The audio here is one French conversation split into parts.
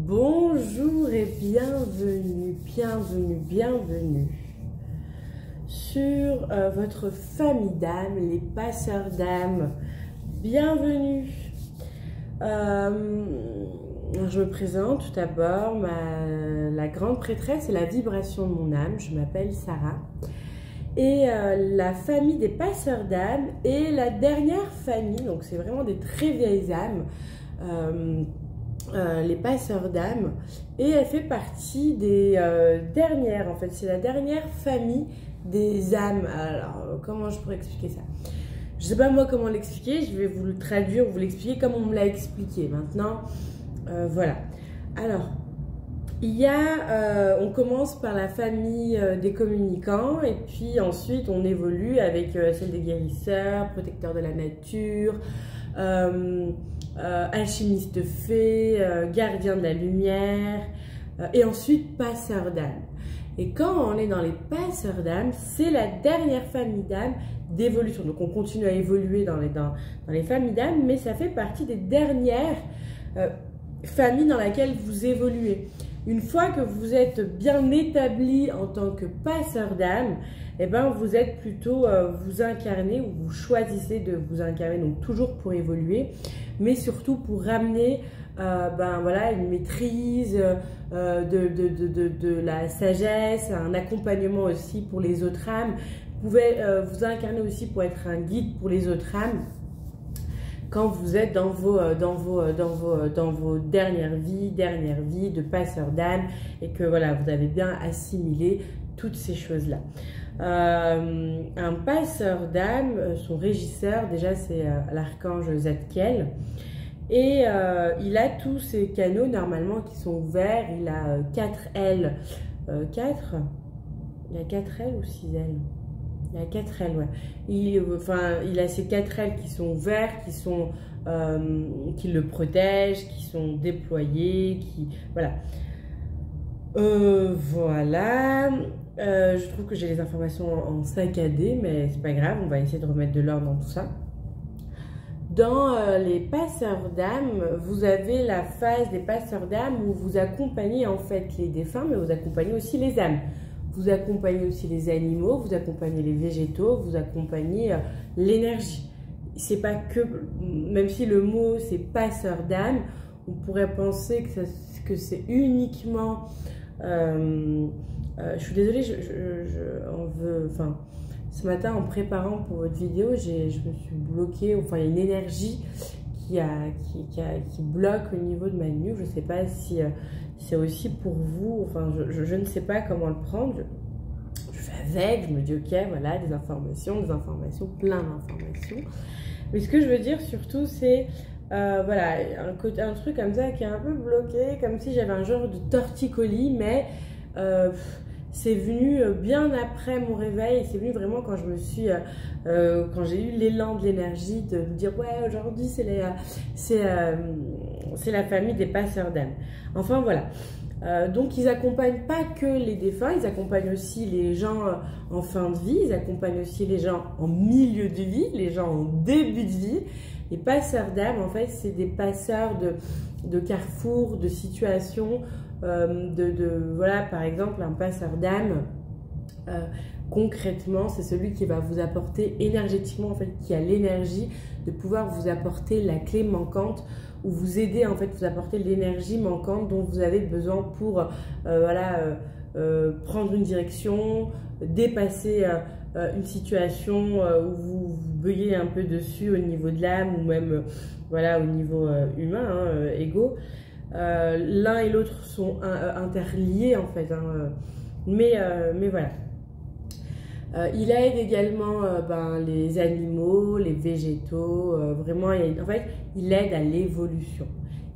Bonjour et bienvenue sur votre famille d'âmes, les passeurs d'âmes. Bienvenue. Je me présente tout d'abord, la grande prêtresse et la vibration de mon âme. Je m'appelle Sarah. Et la famille des passeurs d'âmes est la dernière famille, donc c'est vraiment des très vieilles âmes. Les passeurs d'âmes, et elle fait partie des dernières, en fait c'est la dernière famille des âmes. Alors comment je pourrais expliquer ça? Je sais pas moi comment l'expliquer, je vais vous le traduire, vous l'expliquer comme on me l'a expliqué maintenant. Voilà, alors il y a, on commence par la famille des communicants, et puis ensuite on évolue avec celle des guérisseurs, protecteurs de la nature, alchimiste fée, gardien de la lumière, et ensuite passeur d'âme. Et quand on est dans les passeurs d'âme, c'est la dernière famille d'âme d'évolution. Donc on continue à évoluer dans les familles d'âme, mais ça fait partie des dernières familles dans lesquelles vous évoluez. Une fois que vous êtes bien établi en tant que passeur d'âme, eh ben vous êtes plutôt, vous incarnez, ou vous choisissez de vous incarner, donc toujours pour évoluer, mais surtout pour ramener voilà, une maîtrise de la sagesse, un accompagnement aussi pour les autres âmes. Vous pouvez vous incarner aussi pour être un guide pour les autres âmes quand vous êtes dans vos dernières vies de passeur d'âme, et que voilà, vous avez bien assimilé toutes ces choses-là. Un passeur d'âme, son régisseur, déjà c'est l'archange Zadkiel, et il a tous ses canaux normalement qui sont ouverts. Il a 4 ailes, il a 4 ailes ou 6 ailes? Il a 4 ailes, ouais. Il a ces 4 ailes qui sont ouvertes, qui le protègent, qui sont déployées, voilà. Voilà. Je trouve que j'ai les informations en saccadé, mais c'est pas grave, on va essayer de remettre de l'ordre dans tout ça. Dans les passeurs d'âme, vous avez la phase des passeurs d'âme où vous accompagnez en fait les défunts, mais vous accompagnez aussi les âmes. Vous accompagnez aussi les animaux, vous accompagnez les végétaux, vous accompagnez l'énergie. C'est pas que, même si le mot c'est passeur d'âme, on pourrait penser que c'est uniquement. Je suis désolée, ce matin en préparant pour votre vidéo, je me suis bloquée. Enfin, il y a une énergie qui bloque au niveau de ma nuque. Je ne sais pas si c'est aussi pour vous. Enfin, je ne sais pas comment le prendre. Je fais avec, je me dis ok, voilà, des informations, plein d'informations. Mais ce que je veux dire surtout, c'est voilà, un truc comme ça qui est un peu bloqué, comme si j'avais un genre de torticolis, mais c'est venu bien après mon réveil. C'est venu vraiment quand je me suis, quand j'ai eu l'élan de l'énergie de me dire ouais, aujourd'hui c'est la famille des passeurs d'âme. Enfin voilà. Donc ils n'accompagnent pas que les défunts, ils accompagnent aussi les gens en fin de vie, ils accompagnent aussi les gens en milieu de vie, les gens en début de vie. Les passeurs d'âme, en fait, c'est des passeurs de carrefours, de situations, voilà, par exemple, un passeur d'âme, concrètement, c'est celui qui va vous apporter énergétiquement, en fait, qui a l'énergie de pouvoir vous apporter la clé manquante, ou vous aider, en fait, vous apporter l'énergie manquante dont vous avez besoin pour, voilà, prendre une direction, dépasser une situation où vous buguez un peu dessus au niveau de l'âme, ou même voilà, au niveau humain, hein, égo. L'un et l'autre sont interliés en fait, hein, mais voilà. Il aide également les animaux, les végétaux, vraiment, en fait, il aide à l'évolution.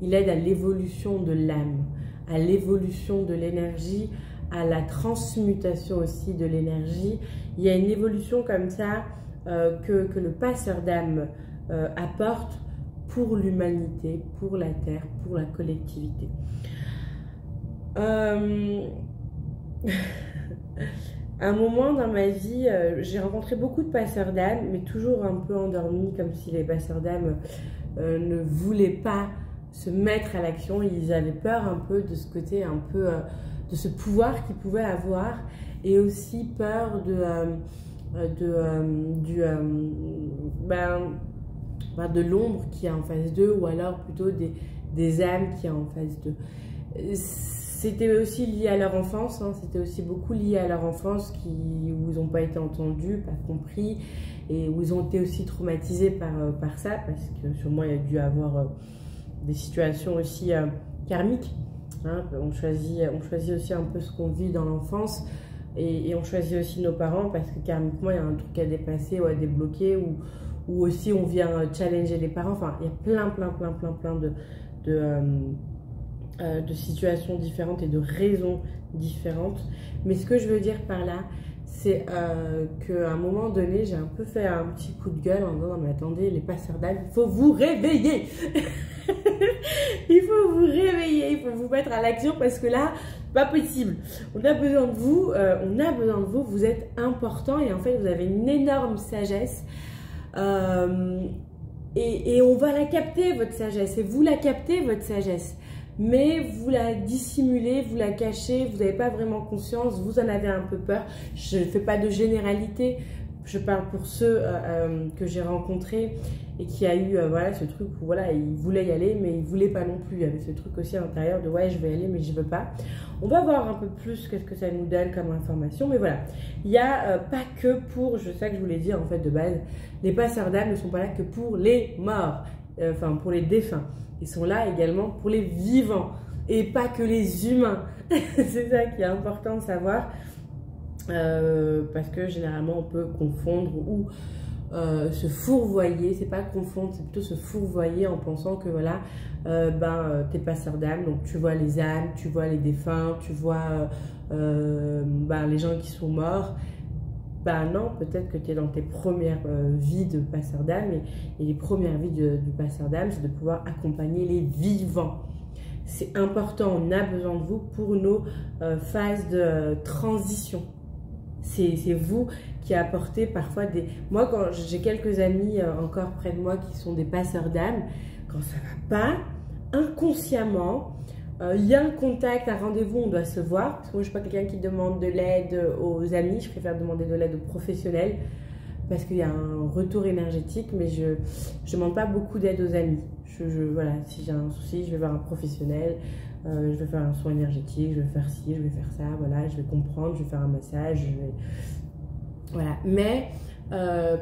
Il aide à l'évolution de l'âme, à l'évolution de l'énergie, à la transmutation aussi de l'énergie. Il y a une évolution comme ça que le passeur d'âme apporte pour l'humanité, pour la Terre, pour la collectivité. Un moment dans ma vie, j'ai rencontré beaucoup de passeurs d'âme, mais toujours un peu endormis, comme si les passeurs d'âme ne voulaient pas se mettre à l'action. Ils avaient peur un peu de ce côté, un peu de ce pouvoir qu'ils pouvaient avoir, et aussi peur de l'ombre qui est en face d'eux, ou alors plutôt des âmes qui est en face d'eux. C'était aussi lié à leur enfance, hein, c'était aussi beaucoup lié à leur enfance où ils n'ont pas été entendus, pas compris, et où ils ont été aussi traumatisés par ça, parce que sûrement il y a dû avoir des situations aussi karmiques. Hein, on choisit aussi un peu ce qu'on vit dans l'enfance, et on choisit aussi nos parents, parce que karmiquement il y a un truc à dépasser ou à débloquer, ou aussi on vient challenger les parents. Enfin, il y a plein de situations différentes et de raisons différentes. Mais ce que je veux dire par là, c'est qu'à un moment donné, j'ai un peu fait un petit coup de gueule en disant: non mais attendez, les passeurs d'âme, il faut vous réveiller. Il faut vous réveiller, il faut vous mettre à l'action, parce que là, pas possible. On a besoin de vous, vous êtes important, et en fait, vous avez une énorme sagesse. Et on va la capter, votre sagesse, et vous la captez, votre sagesse. Mais vous la dissimulez, vous la cachez, vous n'avez pas vraiment conscience, vous en avez un peu peur. Je ne fais pas de généralité, je parle pour ceux que j'ai rencontrés et qui a eu voilà, ce truc où voilà, ils voulaient y aller, mais ils ne voulaient pas non plus. Il y avait ce truc aussi à l'intérieur de ouais, je vais y aller, mais je ne veux pas. On va voir un peu plus qu'est-ce que ça nous donne comme information, mais voilà. Il n'y a pas que pour, je sais que je voulais dire en fait de base, les passeurs d'âme ne sont pas là que pour les morts, enfin pour les défunts. Ils sont là également pour les vivants et pas que les humains. C'est ça qui est important de savoir, parce que généralement on peut confondre ou se fourvoyer. C'est pas confondre, c'est plutôt se fourvoyer en pensant que voilà, t'es passeur d'âme, donc tu vois les âmes, tu vois les défunts, tu vois les gens qui sont morts. Non, peut-être que tu es dans tes premières vies de passeur d'âme, et les premières vies du passeur d'âme, c'est de pouvoir accompagner les vivants. C'est important, on a besoin de vous pour nos phases de transition. C'est vous qui apportez parfois des... Moi, quand j'ai quelques amis encore près de moi qui sont des passeurs d'âme, quand ça va pas, inconsciemment, il y a un contact, un rendez-vous, on doit se voir. Parce que moi, je ne suis pas quelqu'un qui demande de l'aide aux amis, je préfère demander de l'aide aux professionnels, parce qu'il y a un retour énergétique, mais je ne demande pas beaucoup d'aide aux amis. Voilà, si j'ai un souci, je vais voir un professionnel, je vais faire un soin énergétique, je vais faire ci, je vais faire ça, voilà, je vais comprendre, je vais faire un massage, voilà. Mais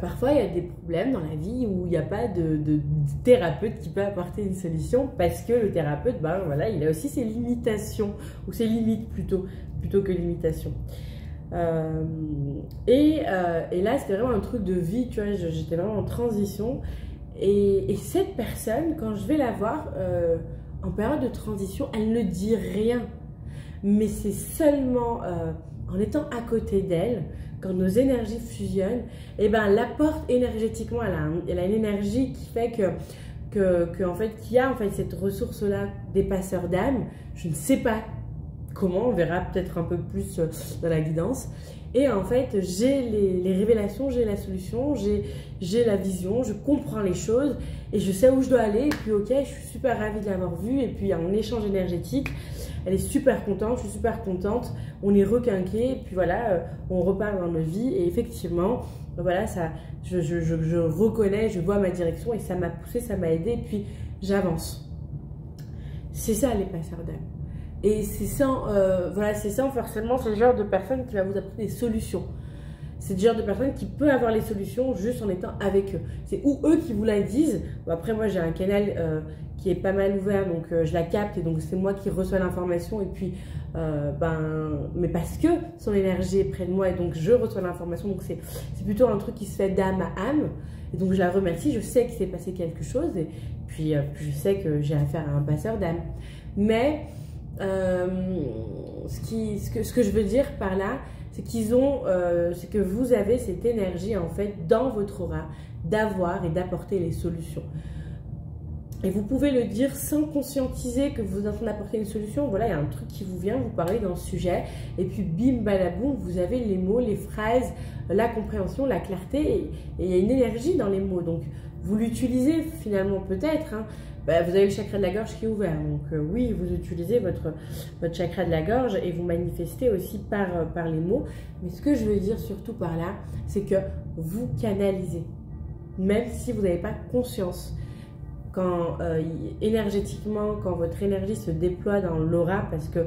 parfois, il y a des problèmes dans la vie où il n'y a pas de thérapeute qui peut apporter une solution, parce que le thérapeute, voilà, il a aussi ses limitations, ou ses limites plutôt que limitations. Et là, c'était vraiment un truc de vie, tu vois, j'étais vraiment en transition. Et cette personne, quand je vais la voir en période de transition, elle ne dit rien. Mais c'est seulement en étant à côté d'elle, quand nos énergies fusionnent, et l'apport énergétiquement, elle a une énergie qui fait en fait, qu'il y a en fait cette ressource-là des passeurs d'âme. Je ne sais pas comment, on verra peut-être un peu plus dans la guidance. Et en fait, j'ai les révélations, j'ai la solution, j'ai la vision, je comprends les choses et je sais où je dois aller. Et puis, ok, je suis super ravie de l'avoir vue. Et puis, il y a un échange énergétique. Elle est super contente, je suis super contente. On est requinqués. Et puis voilà, on repart dans nos vies. Et effectivement, voilà, ça, je reconnais, je vois ma direction et ça m'a poussée, ça m'a aidée. Et puis, j'avance. C'est ça, les passeurs d'âme. Et c'est sans forcément ce genre de personne qui va vous apporter des solutions. C'est le genre de personne qui peut avoir les solutions juste en étant avec eux. C'est ou eux qui vous la disent. Bon, après, moi, j'ai un canal qui est pas mal ouvert, donc je la capte et donc c'est moi qui reçois l'information. Et puis, mais parce que son énergie est près de moi et donc je reçois l'information. Donc, c'est plutôt un truc qui se fait d'âme à âme. Et donc, je la remercie. Je sais qu'il s'est passé quelque chose et puis je sais que j'ai affaire à un passeur d'âme. Mais ce que je veux dire par là, c'est c'est que vous avez cette énergie en fait dans votre aura d'avoir et d'apporter les solutions. Et vous pouvez le dire sans conscientiser que vous êtes en train d'apporter une solution. Voilà, il y a un truc qui vous vient, vous parlez d'un sujet, et puis bim, balaboum, vous avez les mots, les phrases, la compréhension, la clarté, et il y a une énergie dans les mots. Donc, vous l'utilisez finalement peut-être, hein, bah, vous avez le chakra de la gorge qui est ouvert. Donc oui, vous utilisez votre chakra de la gorge et vous manifestez aussi par les mots. Mais ce que je veux dire surtout par là, c'est que vous canalisez, même si vous n'avez pas conscience. Quand énergétiquement, quand votre énergie se déploie dans l'aura, parce que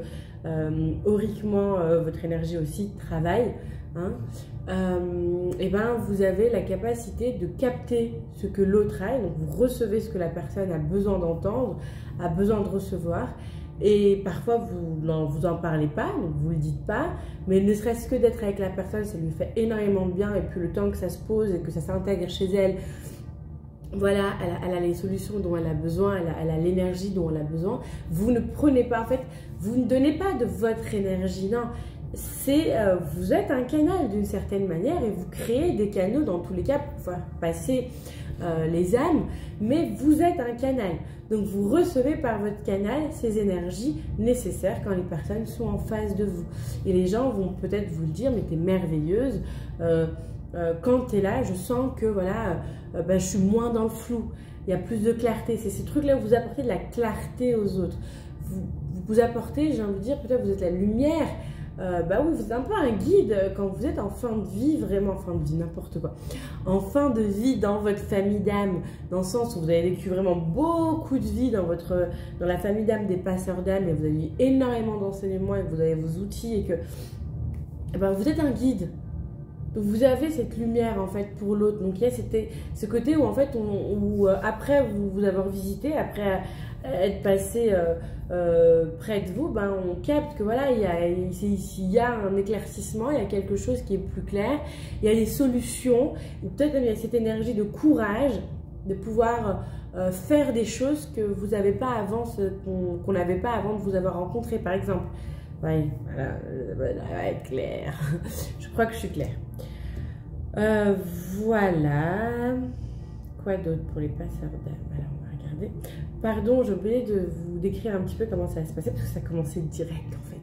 auriquement, votre énergie aussi travaille, hein, et ben vous avez la capacité de capter ce que l'autre a, donc vous recevez ce que la personne a besoin d'entendre, a besoin de recevoir, et parfois vous en parlez pas, donc vous le dites pas, mais ne serait-ce que d'être avec la personne, ça lui fait énormément de bien, et puis le temps que ça se pose et que ça s'intègre chez elle, voilà, elle a les solutions dont elle a besoin, elle a l'énergie dont elle a besoin. Vous ne prenez pas, en fait, vous ne donnez pas de votre énergie, non. Vous êtes un canal d'une certaine manière et vous créez des canaux dans tous les cas pour faire passer les âmes, mais vous êtes un canal. Donc vous recevez par votre canal ces énergies nécessaires quand les personnes sont en face de vous. Et les gens vont peut-être vous le dire, mais t'es merveilleuse. Quand tu es là, je sens que voilà, je suis moins dans le flou. Il y a plus de clarté. C'est ces trucs-là où vous apportez de la clarté aux autres. Vous apportez, j'ai envie de dire, peut-être vous êtes la lumière. Oui, vous êtes un peu un guide quand vous êtes en fin de vie, vraiment en fin de vie, n'importe quoi. En fin de vie dans votre famille d'âme, dans le sens où vous avez vécu vraiment beaucoup de vie dans la famille d'âme des passeurs d'âme et vous avez eu énormément d'enseignements et que vous avez vos outils et que vous êtes un guide. Donc vous avez cette lumière en fait pour l'autre. Donc il y a ce côté où en fait après vous avoir visité, après être passé près de vous, on capte que voilà, il y a un éclaircissement, il y a quelque chose qui est plus clair, il y a des solutions, peut-être il y a cette énergie de courage de pouvoir faire des choses que vous n'avez pas avant, qu'on n'avait pas avant de vous avoir rencontré par exemple. Oui, voilà, être clair. Je crois que je suis claire. Voilà. Quoi d'autre pour les passeurs d'âme? Alors, on va regarder. Pardon, j'ai oublié de vous décrire un petit peu comment ça va se passer parce que ça a commencé direct en fait.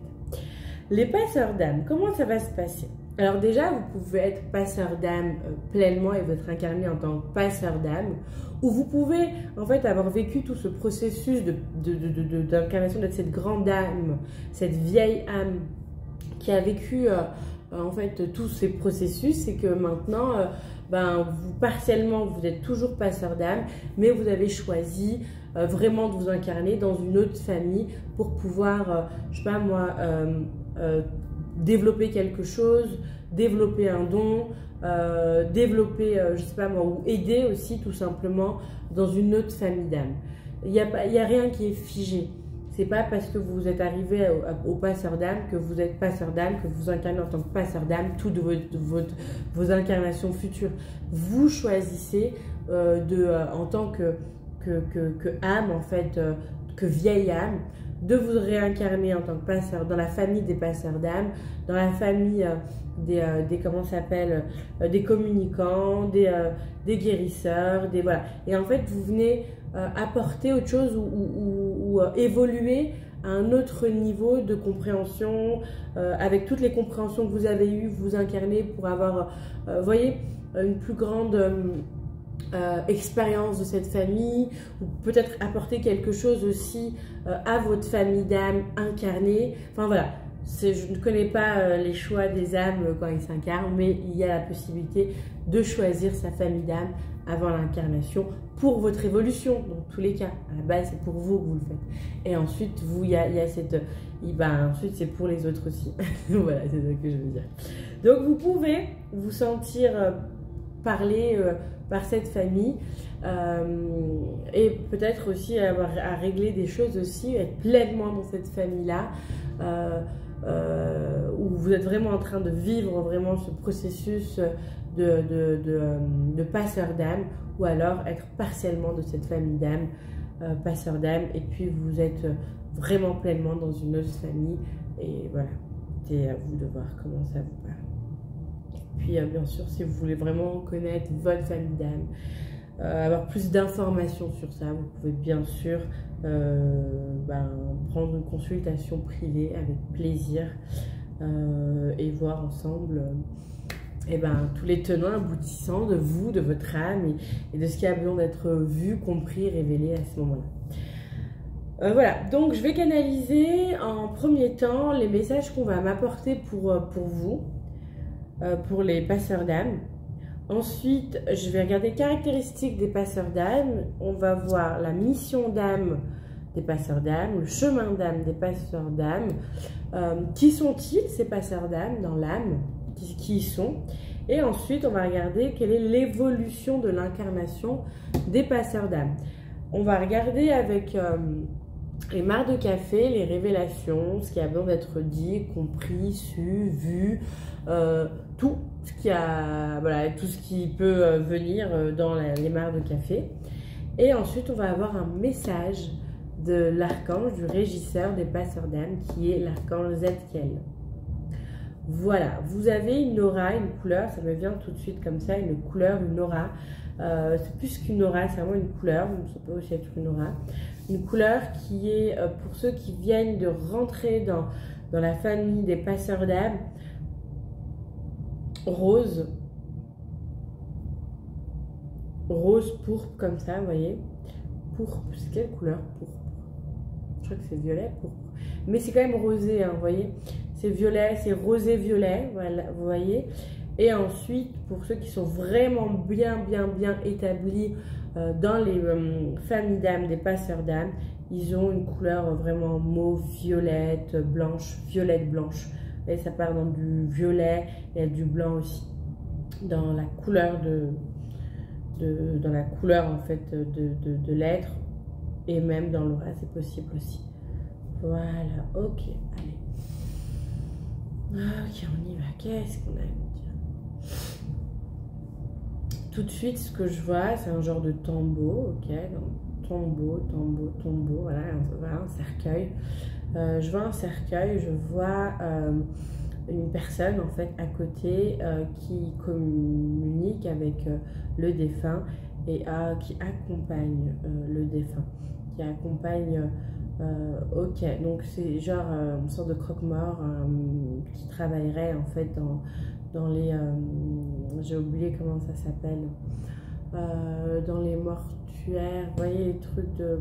Les passeurs d'âme, comment ça va se passer? Alors déjà, vous pouvez être passeur d'âme pleinement et vous être incarné en tant que passeur d'âme, ou vous pouvez en fait avoir vécu tout ce processus d'incarnation de cette grande âme, cette vieille âme qui a vécu en fait tous ces processus, et que maintenant, partiellement, vous êtes toujours passeur d'âme, mais vous avez choisi vraiment de vous incarner dans une autre famille pour pouvoir, je sais pas moi, développer quelque chose, développer un don, développer, je sais pas moi, ou aider aussi tout simplement dans une autre famille d'âme. Il n'y a rien qui est figé. C'est pas parce que vous êtes arrivé au passeur d'âme que vous êtes passeur d'âme, que vous incarnez en tant que passeur d'âme toutes vos incarnations futures. Vous choisissez en tant que âme, en fait, que vieille âme, de vous réincarner en tant que passeur dans la famille des passeurs d'âme, dans la famille comment ça s'appelle, des communicants, des guérisseurs, voilà. Et en fait, vous venez apporter autre chose ou évoluer à un autre niveau de compréhension, avec toutes les compréhensions que vous avez eues, vous incarnez pour avoir, voyez, une plus grande expérience de cette famille, ou peut-être apporter quelque chose aussi à votre famille d'âme incarnée. Enfin voilà, je ne connais pas les choix des âmes quand ils s'incarnent, mais il y a la possibilité de choisir sa famille d'âme avant l'incarnation pour votre évolution. Dans tous les cas, à la base, c'est pour vous que vous le faites. Et ensuite, il y a cette... ensuite, c'est pour les autres aussi. Voilà, c'est ça que je veux dire. Donc, vous pouvez vous sentir parler par cette famille et peut-être aussi avoir à régler des choses aussi, être pleinement dans cette famille-là, où vous êtes vraiment en train de vivre vraiment ce processus de passeur d'âme, ou alors être partiellement de cette famille d'âme, passeur d'âme, et puis vous êtes vraiment pleinement dans une autre famille, et voilà, c'est à vous de voir comment ça vous parle. Puis bien sûr, si vous voulez vraiment connaître votre famille d'âme, avoir plus d'informations sur ça, vous pouvez bien sûr prendre une consultation privée avec plaisir et voir ensemble et ben, tous les tenants aboutissants de vous, de votre âme et de ce qui a besoin d'être vu, compris, révélé à ce moment-là. Voilà, donc je vais canaliser en premier temps les messages qu'on va m'apporter pour vous, pour les passeurs d'âme. Ensuite, je vais regarder les caractéristiques des passeurs d'âme. On va voir la mission d'âme des passeurs d'âme, le chemin d'âme des passeurs d'âme. Qui sont-ils ces passeurs d'âme dans l'âme? Qui y sont? Et ensuite, on va regarder quelle est l'évolution de l'incarnation des passeurs d'âme. On va regarder avec les mares de café, les révélations, ce qui a besoin d'être dit, compris, su, vu, tout ce qui a, voilà, tout ce qui peut venir dans les mares de café. Et ensuite, on va avoir un message de l'archange, du régisseur des passeurs d'âme, qui est l'archange Zadkiel. Voilà, vous avez une aura, une couleur, ça me vient tout de suite comme ça, une couleur, une aura. C'est plus qu'une aura, c'est vraiment une couleur, ça peut aussi être une aura. Une couleur qui est, pour ceux qui viennent de rentrer dans la famille des passeurs d'âme, rose. Rose pourpre comme ça, vous voyez. Pourpre, c'est quelle couleur? Pourpre. Je crois que c'est violet, pourpre. Mais c'est quand même rosé, hein, vous voyez. C'est violet, c'est rosé-violet, voilà, vous voyez. Et ensuite, pour ceux qui sont vraiment bien établis dans les familles d'âme, des passeurs d'âme, ils ont une couleur vraiment mauve, violette, blanche, violette, blanche. Et ça part dans du violet et du blanc aussi. Dans la couleur dans la couleur en fait de l'être et même dans l'aura, c'est possible aussi. Voilà, ok, allez. Ok, on y va. Qu'est-ce qu'on a à nous dire? Tout de suite, ce que je vois, c'est un genre de tombeau, ok, donc, tombeau, voilà, un cercueil. Je vois un cercueil, je vois une personne en fait à côté qui communique avec le défunt et qui accompagne le défunt, qui accompagne. Ok, donc c'est genre une sorte de croque-mort qui travaillerait en fait dans les... j'ai oublié comment ça s'appelle. Dans les mortuaires, vous voyez les trucs de...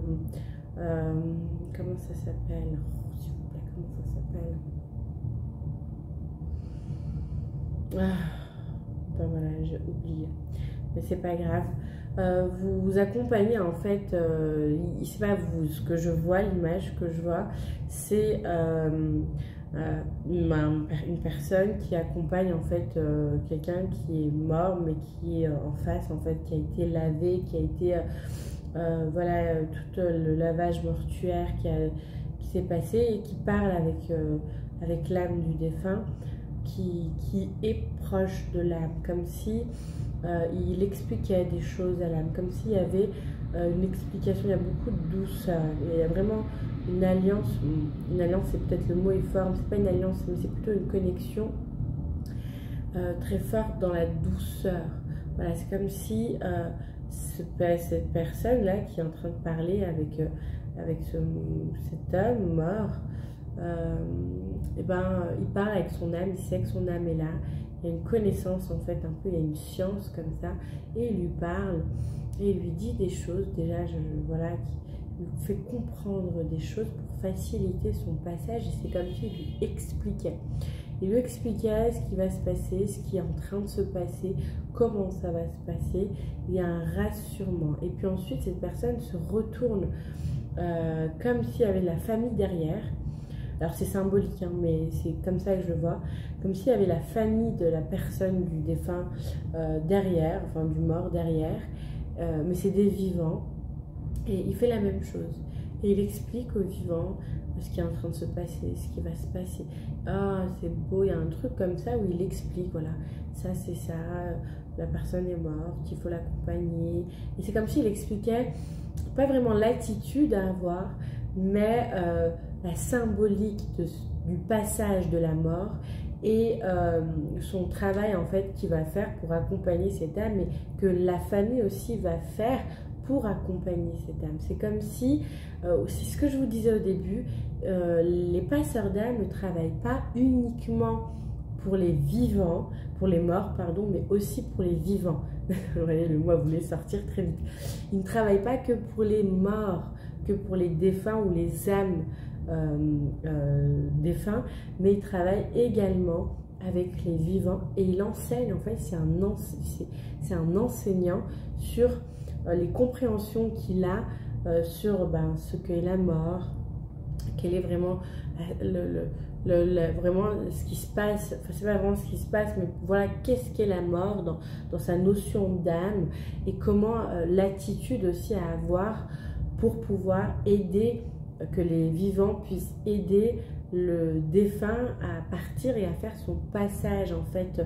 comment ça s'appelle? Oh, s'il vous plaît, comment ça s'appelle? Ben voilà, j'ai oublié. Mais c'est pas grave. Vous accompagnez en fait, c'est pas vous, ce que je vois, l'image que je vois, c'est une personne qui accompagne en fait quelqu'un qui est mort mais qui est en face en fait, qui a été lavé, qui a été voilà, tout le lavage mortuaire qui s'est passé et qui parle avec l'âme du défunt qui est proche de l'âme, comme si il expliquait des choses à l'âme, comme s'il y avait une explication, il y a beaucoup de douceur, il y a vraiment une alliance c'est peut-être le mot est fort, c'est pas une alliance, mais c'est plutôt une connexion très forte dans la douceur. Voilà, c'est comme si cette personne-là qui est en train de parler avec cet homme mort, et ben, il parle avec son âme, il sait que son âme est là, il y a une connaissance en fait, un peu, il y a une science comme ça, et il lui parle, et il lui dit des choses, déjà, voilà, qui lui fait comprendre des choses pour faciliter son passage, et c'est comme s'il lui expliquait. Il lui expliquait ce qui va se passer, ce qui est en train de se passer, comment ça va se passer, il y a un rassurement. Et puis ensuite, cette personne se retourne comme s'il y avait de la famille derrière. Alors c'est symbolique, hein, mais c'est comme ça que je le vois. Comme s'il y avait la famille de la personne, du défunt derrière, enfin du mort derrière. Mais c'est des vivants. Et il fait la même chose. Et il explique aux vivants ce qui est en train de se passer, ce qui va se passer. Ah, c'est beau, il y a un truc comme ça où il explique, voilà, ça c'est ça, la personne est morte, il faut l'accompagner. Et c'est comme s'il expliquait, pas vraiment l'attitude à avoir, mais la symbolique du passage de la mort et son travail en fait qu'il va faire pour accompagner cette âme et que la famille aussi va faire pour accompagner cette âme. C'est comme si, c'est ce que je vous disais au début, les passeurs d'âme ne travaillent pas uniquement pour les vivants, pour les morts, pardon, mais aussi pour les vivants. Vous voyez, le mot voulait sortir très vite. Il ne travaille pas que pour les morts, que pour les défunts ou les âmes défunts, mais il travaille également avec les vivants et il enseigne, en fait, c'est un enseignant sur les compréhensions qu'il a sur ce qu'est la mort, quel est vraiment vraiment ce qui se passe, enfin c'est pas vraiment ce qui se passe, mais voilà qu'est-ce qu'est la mort dans sa notion d'âme et comment l'attitude aussi à avoir pour pouvoir aider, que les vivants puissent aider le défunt à partir et à faire son passage en fait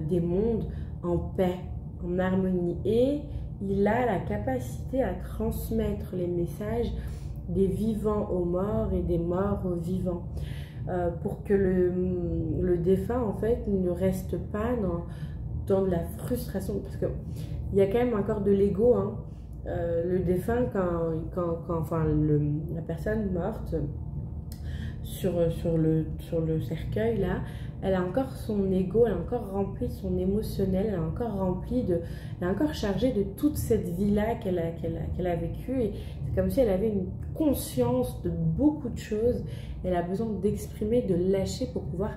des mondes en paix, en harmonie. Et il a la capacité à transmettre les messages des vivants aux morts et des morts aux vivants, pour que le défunt en fait ne reste pas dans de la frustration, parce que il y a quand même encore de l'ego, hein. Le défunt enfin la personne morte sur le cercueil là, elle a encore son ego, elle a encore rempli son émotionnel, elle a encore elle est encore chargée de toute cette vie-là qu'elle a vécue, et c'est comme si elle avait une conscience de beaucoup de choses, elle a besoin d'exprimer, de lâcher pour pouvoir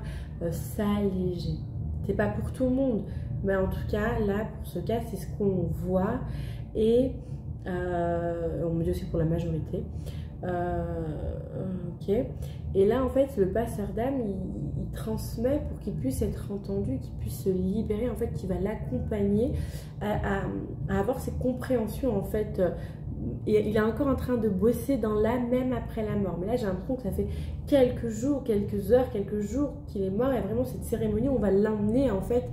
s'alléger. C'est pas pour tout le monde, mais en tout cas, là, pour ce cas, c'est ce qu'on voit, et on me dit aussi pour la majorité. Ok. Et là, en fait, le passeur d'âme, il transmet pour qu'il puisse être entendu, qu'il puisse se libérer, en fait, qui va l'accompagner à avoir ces compréhensions, en fait. Et il est encore en train de bosser dans l'âme, même après la mort. Mais là, j'ai l'impression que ça fait quelques jours, quelques heures, quelques jours qu'il est mort. Et vraiment, cette cérémonie, on va l'emmener, en fait.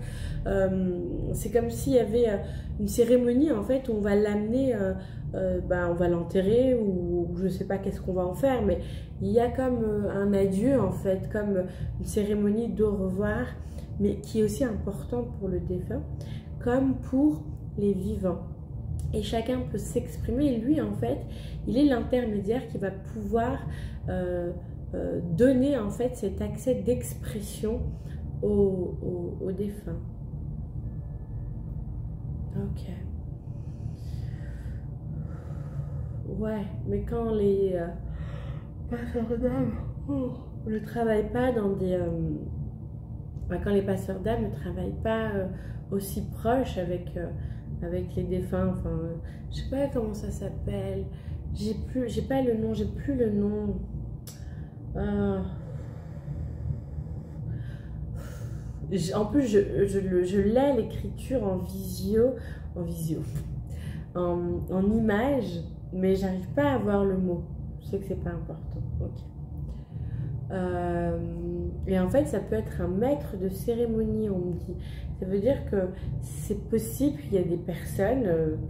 C'est comme s'il y avait une cérémonie, en fait, où on va l'amener... on va l'enterrer ou je ne sais pas qu'est-ce qu'on va en faire, mais il y a comme un adieu en fait, comme une cérémonie d'au revoir, mais qui est aussi importante pour le défunt comme pour les vivants. Et chacun peut s'exprimer, et lui en fait, il est l'intermédiaire qui va pouvoir donner en fait cet accès d'expression au défunt. Ok. Ouais, mais quand les passeurs d'âme ne travaillent pas dans des... quand les passeurs d'âme ne travaillent pas aussi proches avec les défunts, enfin, je sais pas comment ça s'appelle, j'ai plus le nom. En plus, je l'ai l'écriture en image, mais j'arrive pas à voir le mot. Je sais que c'est pas important. Ok. Et en fait, ça peut être un maître de cérémonie, on me dit. Ça veut dire que c'est possible qu'il y a des personnes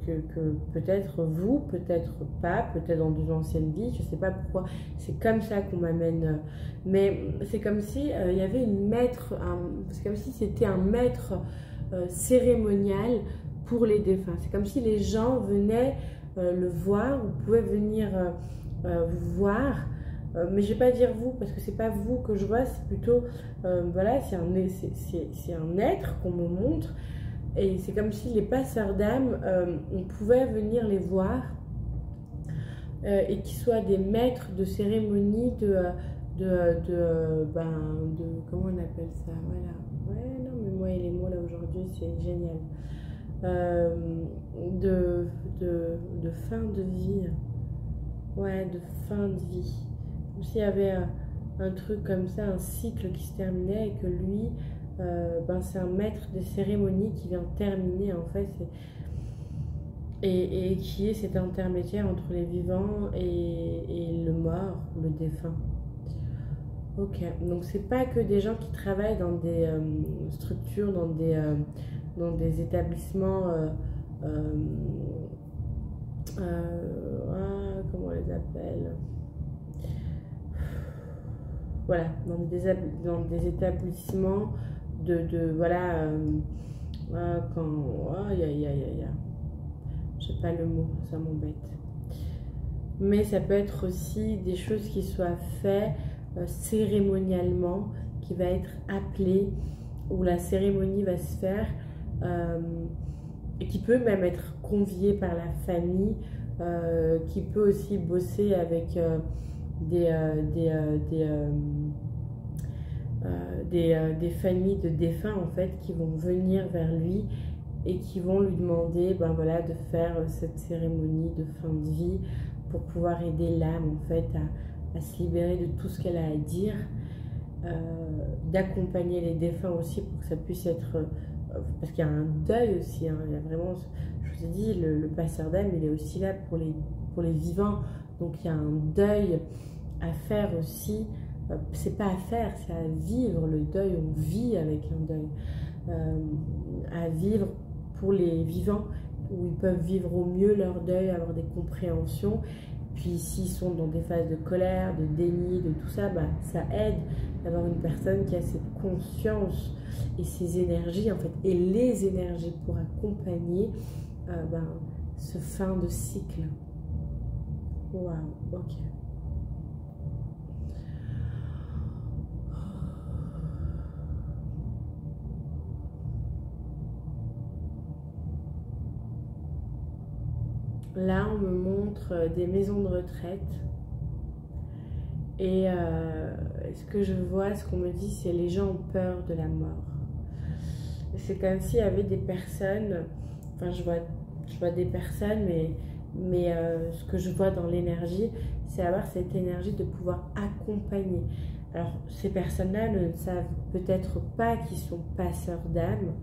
que peut-être vous, peut-être pas, peut-être dans de anciennes vies, je sais pas pourquoi. C'est comme ça qu'on m'amène. Mais c'est comme si il y avait c'est comme si c'était un maître cérémonial pour les défunts. C'est comme si les gens venaient le voir, ou pouvaient venir vous voir, mais je vais pas dire vous parce que c'est pas vous que je vois, c'est plutôt voilà, c'est un être qu'on me montre, et c'est comme si les passeurs d'âme, on pouvait venir les voir et qu'ils soient des maîtres de cérémonie comment on appelle ça, voilà. Ouais, non mais moi et les mots là aujourd'hui c'est génial. De fin de vie, ouais, de fin de vie, comme s'il y avait un truc comme ça, un cycle qui se terminait, et que lui c'est un maître de cérémonie qui vient terminer en fait, et qui est cet intermédiaire entre les vivants et le mort, le défunt. Ok, donc c'est pas que des gens qui travaillent dans des structures, dans des établissements, comment on les appelle, voilà, dans des établissements voilà, je sais pas le mot, ça m'embête. Mais ça peut être aussi des choses qui soient faites cérémonialement, qui va être appelé où la cérémonie va se faire, et qui peut même être convié par la famille, qui peut aussi bosser avec des familles de défunts en fait, qui vont venir vers lui et qui vont lui demander ben voilà, de faire cette cérémonie de fin de vie pour pouvoir aider l'âme en fait à se libérer de tout ce qu'elle a à dire, d'accompagner les défunts aussi pour que ça puisse être, parce qu'il y a un deuil aussi, hein, il y a vraiment, je vous ai dit, le passeur d'âme il est aussi là pour les vivants, donc il y a un deuil à faire aussi, c'est pas à faire, c'est à vivre le deuil, on vit avec un deuil, à vivre pour les vivants, où ils peuvent vivre au mieux leur deuil, avoir des compréhensions. Puis s'ils sont dans des phases de colère, de déni, de tout ça, bah, ça aide d'avoir une personne qui a cette conscience et ces énergies, en fait, et les énergies pour accompagner ce fin de cycle. Waouh, ok. Là, on me montre des maisons de retraite. Et ce que je vois, ce qu'on me dit, c'est les gens ont peur de la mort. C'est comme s'il y avait des personnes, enfin je vois des personnes, mais ce que je vois dans l'énergie, c'est avoir cette énergie de pouvoir accompagner. Alors ces personnes-là ne savent peut-être pas qu'ils sont passeurs d'âme,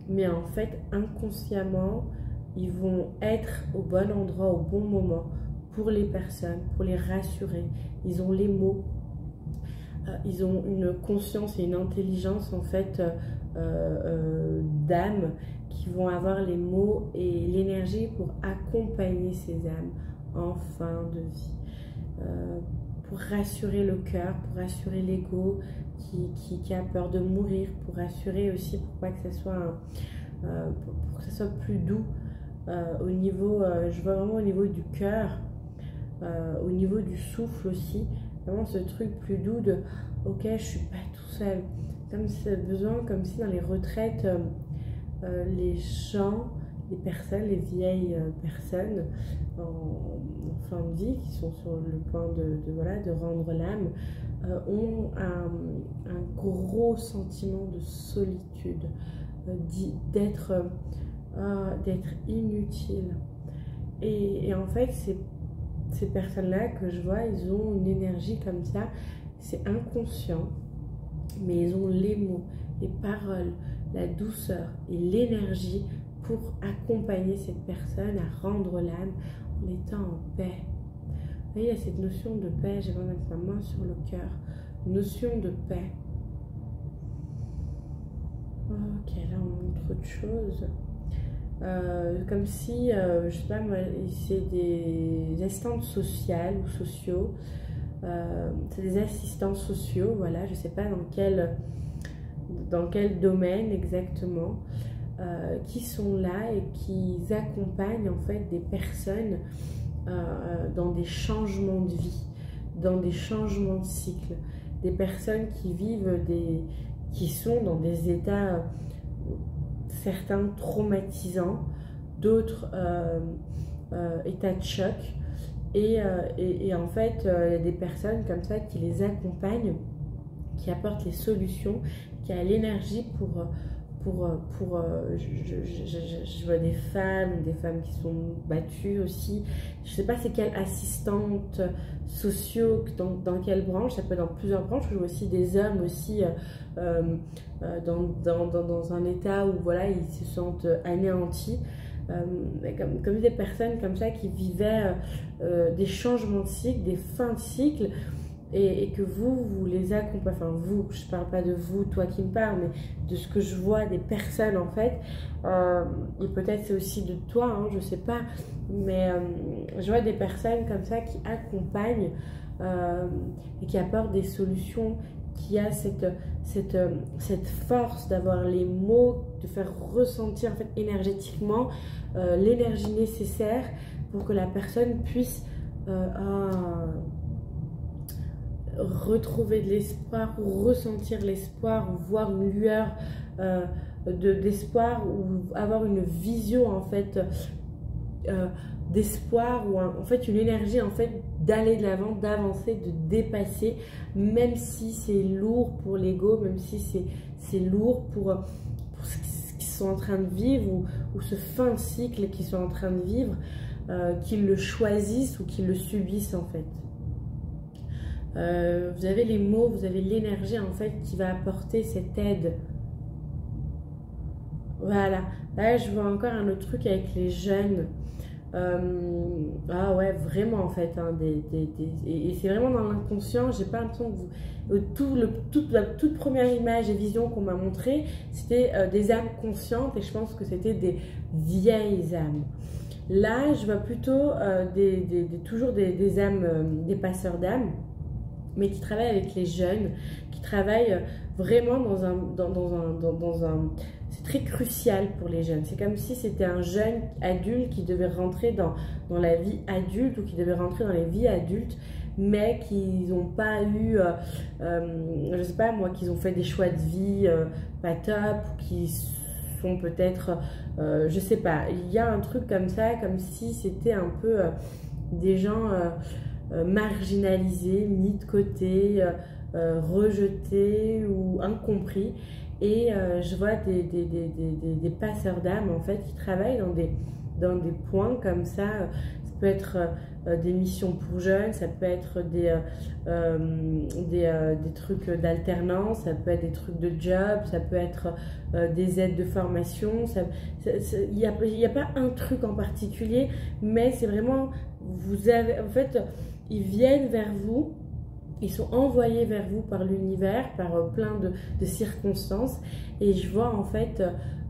mais en fait inconsciemment, ils vont être au bon endroit, au bon moment pour les personnes, pour les rassurer. Ils ont les mots, ils ont une conscience et une intelligence en fait d'âme, qui vont avoir les mots et l'énergie pour accompagner ces âmes en fin de vie. Pour rassurer le cœur, pour rassurer l'ego qui a peur de mourir, pour rassurer aussi pour pas que ça soit, pour que ça soit plus doux. Au niveau, je vois vraiment au niveau du cœur, au niveau du souffle aussi, vraiment ce truc plus doux de ok, je suis pas tout seul, comme si besoin, comme si dans les retraites, les gens, les personnes, les vieilles personnes en fin de vie qui sont sur le point de rendre l'âme, ont un gros sentiment de solitude, d'être inutile. Et en fait, ces personnes-là que je vois, ils ont une énergie comme ça, c'est inconscient, mais ils ont les mots, les paroles, la douceur et l'énergie pour accompagner cette personne à rendre l'âme en étant en paix. Vous voyez, il y a cette notion de paix, je vais mettre ma main sur le cœur, notion de paix. Ok, là on montre autre chose. Comme si, je sais pas moi, c'est des assistantes sociales ou sociaux, c'est des assistants sociaux, voilà, je sais pas dans quel domaine exactement, qui sont là et qui accompagnent en fait des personnes dans des changements de vie, dans des changements de cycle, des personnes qui vivent qui sont dans des états, certains traumatisants, d'autres états de choc, et en fait il y a des personnes comme ça qui les accompagnent, qui apportent les solutions, qui a l'énergie je vois des femmes qui sont battues aussi. Je sais pas c'est quelle assistante sociaux, dans quelle branche, ça peut être dans plusieurs branches. Je vois aussi des hommes aussi dans un état où voilà, ils se sentent anéantis. Comme des personnes comme ça qui vivaient des changements de cycle, des fins de cycle, et que vous les accompagnez, enfin vous, je parle pas de vous, toi qui me parles, mais de ce que je vois des personnes en fait, et peut-être c'est aussi de toi, hein, je sais pas, mais je vois des personnes comme ça qui accompagnent et qui apportent des solutions, qui a cette force d'avoir les mots, de faire ressentir en fait énergétiquement l'énergie nécessaire pour que la personne puisse retrouver de l'espoir, ou ressentir l'espoir, ou voir une lueur d'espoir, ou avoir une vision en fait d'espoir, ou en fait une énergie en fait d'aller de l'avant, d'avancer, de dépasser, même si c'est lourd pour l'ego, même si c'est lourd pour ce qu'ils sont en train de vivre, ou ce fin cycle qu'ils sont en train de vivre, qu'ils le choisissent ou qu'ils le subissent en fait. Vous avez les mots, vous avez l'énergie en fait qui va apporter cette aide. Voilà, là je vois encore un autre truc avec les jeunes. Ah ouais, vraiment en fait, hein, et c'est vraiment dans l'inconscient. J'ai pas l'impression que la toute première image et vision qu'on m'a montrée, c'était des âmes conscientes, et je pense que c'était des vieilles âmes. Là, je vois plutôt toujours des âmes, des passeurs d'âmes, mais qui travaillent avec les jeunes, qui travaillent vraiment dans un c'est très crucial pour les jeunes. C'est comme si c'était un jeune adulte qui devait rentrer dans la vie adulte, ou qui devait rentrer dans les vies adultes, mais qui n'ont pas eu, je sais pas moi, qu'ils ont fait des choix de vie pas top, ou qui sont peut-être, je sais pas, il y a un truc comme ça, comme si c'était un peu des gens marginalisés, mis de côté, rejetés ou incompris. Et je vois des passeurs d'âme en fait qui travaillent dans des points comme ça. Ça peut être des missions pour jeunes, ça peut être des trucs d'alternance, ça peut être des trucs de job, ça peut être des aides de formation. Il n'y a pas un truc en particulier, mais c'est vraiment, vous avez, en fait, ils viennent vers vous. Ils sont envoyés vers vous par l'univers, par plein de circonstances. Et je vois en fait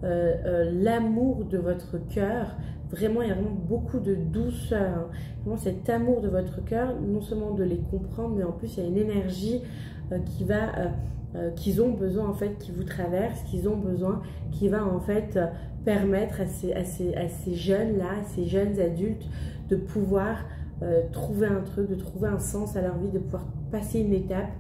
l'amour de votre cœur. Vraiment, il y a vraiment beaucoup de douceur. Hein. Vraiment, cet amour de votre cœur, non seulement de les comprendre, mais en plus, il y a une énergie qu'ils ont besoin, en fait, qui vous traverse, qu'ils ont besoin, qui va en fait permettre à ces jeunes-là, à ces jeunes adultes, de pouvoir trouver un truc, de trouver un sens à leur vie, de pouvoir passer une étape,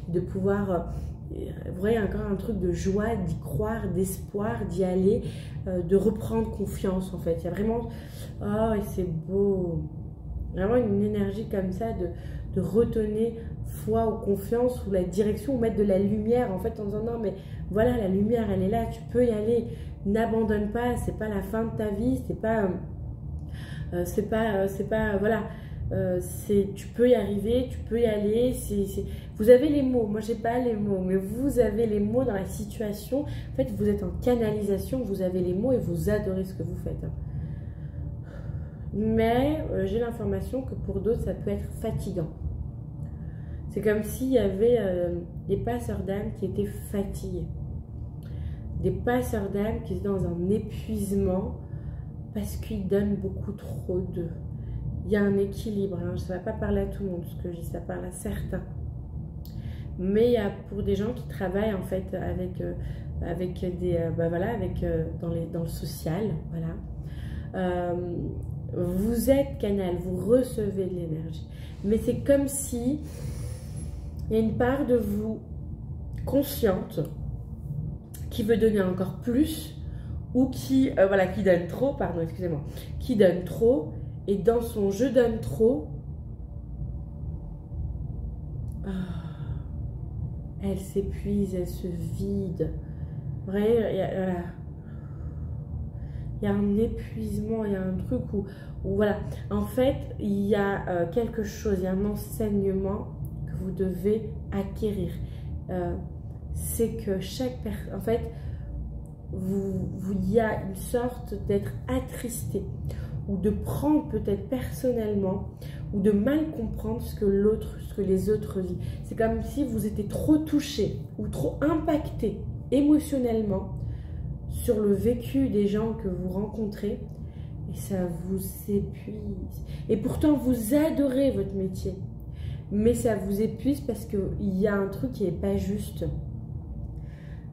de pouvoir, vous voyez, encore un truc de joie, d'y croire, d'espoir, d'y aller, de reprendre confiance en fait. Il y a vraiment, oh et c'est beau, vraiment une énergie comme ça de redonner foi ou confiance, ou la direction, ou mettre de la lumière en fait, en disant non mais voilà, la lumière elle est là, tu peux y aller, n'abandonne pas, c'est pas la fin de ta vie, c'est pas voilà. Tu peux y arriver, tu peux y aller. Vous avez les mots, moi j'ai pas les mots, mais vous avez les mots dans la situation. En fait, vous êtes en canalisation, vous avez les mots et vous adorez ce que vous faites. Mais j'ai l'information que pour d'autres, ça peut être fatigant. C'est comme s'il y avait des passeurs d'âme qui étaient fatigués. Des passeurs d'âme qui étaient dans un épuisement parce qu'ils donnent beaucoup trop d'eux. Il y a un équilibre, hein. Ça ne va pas parler à tout le monde ce que je dis, ça parle à certains. Mais il y a pour des gens qui travaillent en fait avec des dans le social, voilà. Vous êtes canal, vous recevez de l'énergie. Mais c'est comme si il y a une part de vous consciente qui veut donner encore plus, ou qui donne trop, pardon, excusez-moi, qui donne trop. Et dans son « je donne trop », elle s'épuise, elle se vide. Vrai, il y a un épuisement, il y a un truc où voilà. En fait, il y a quelque chose, il y a un enseignement que vous devez acquérir. C'est que chaque personne, en fait, il y a une sorte d'être attristé, ou de prendre peut-être personnellement, ou de mal comprendre ce que les autres vivent. C'est comme si vous étiez trop touché ou trop impacté émotionnellement sur le vécu des gens que vous rencontrez, et ça vous épuise. Et pourtant, vous adorez votre métier, mais ça vous épuise parce qu'il y a un truc qui n'est pas juste.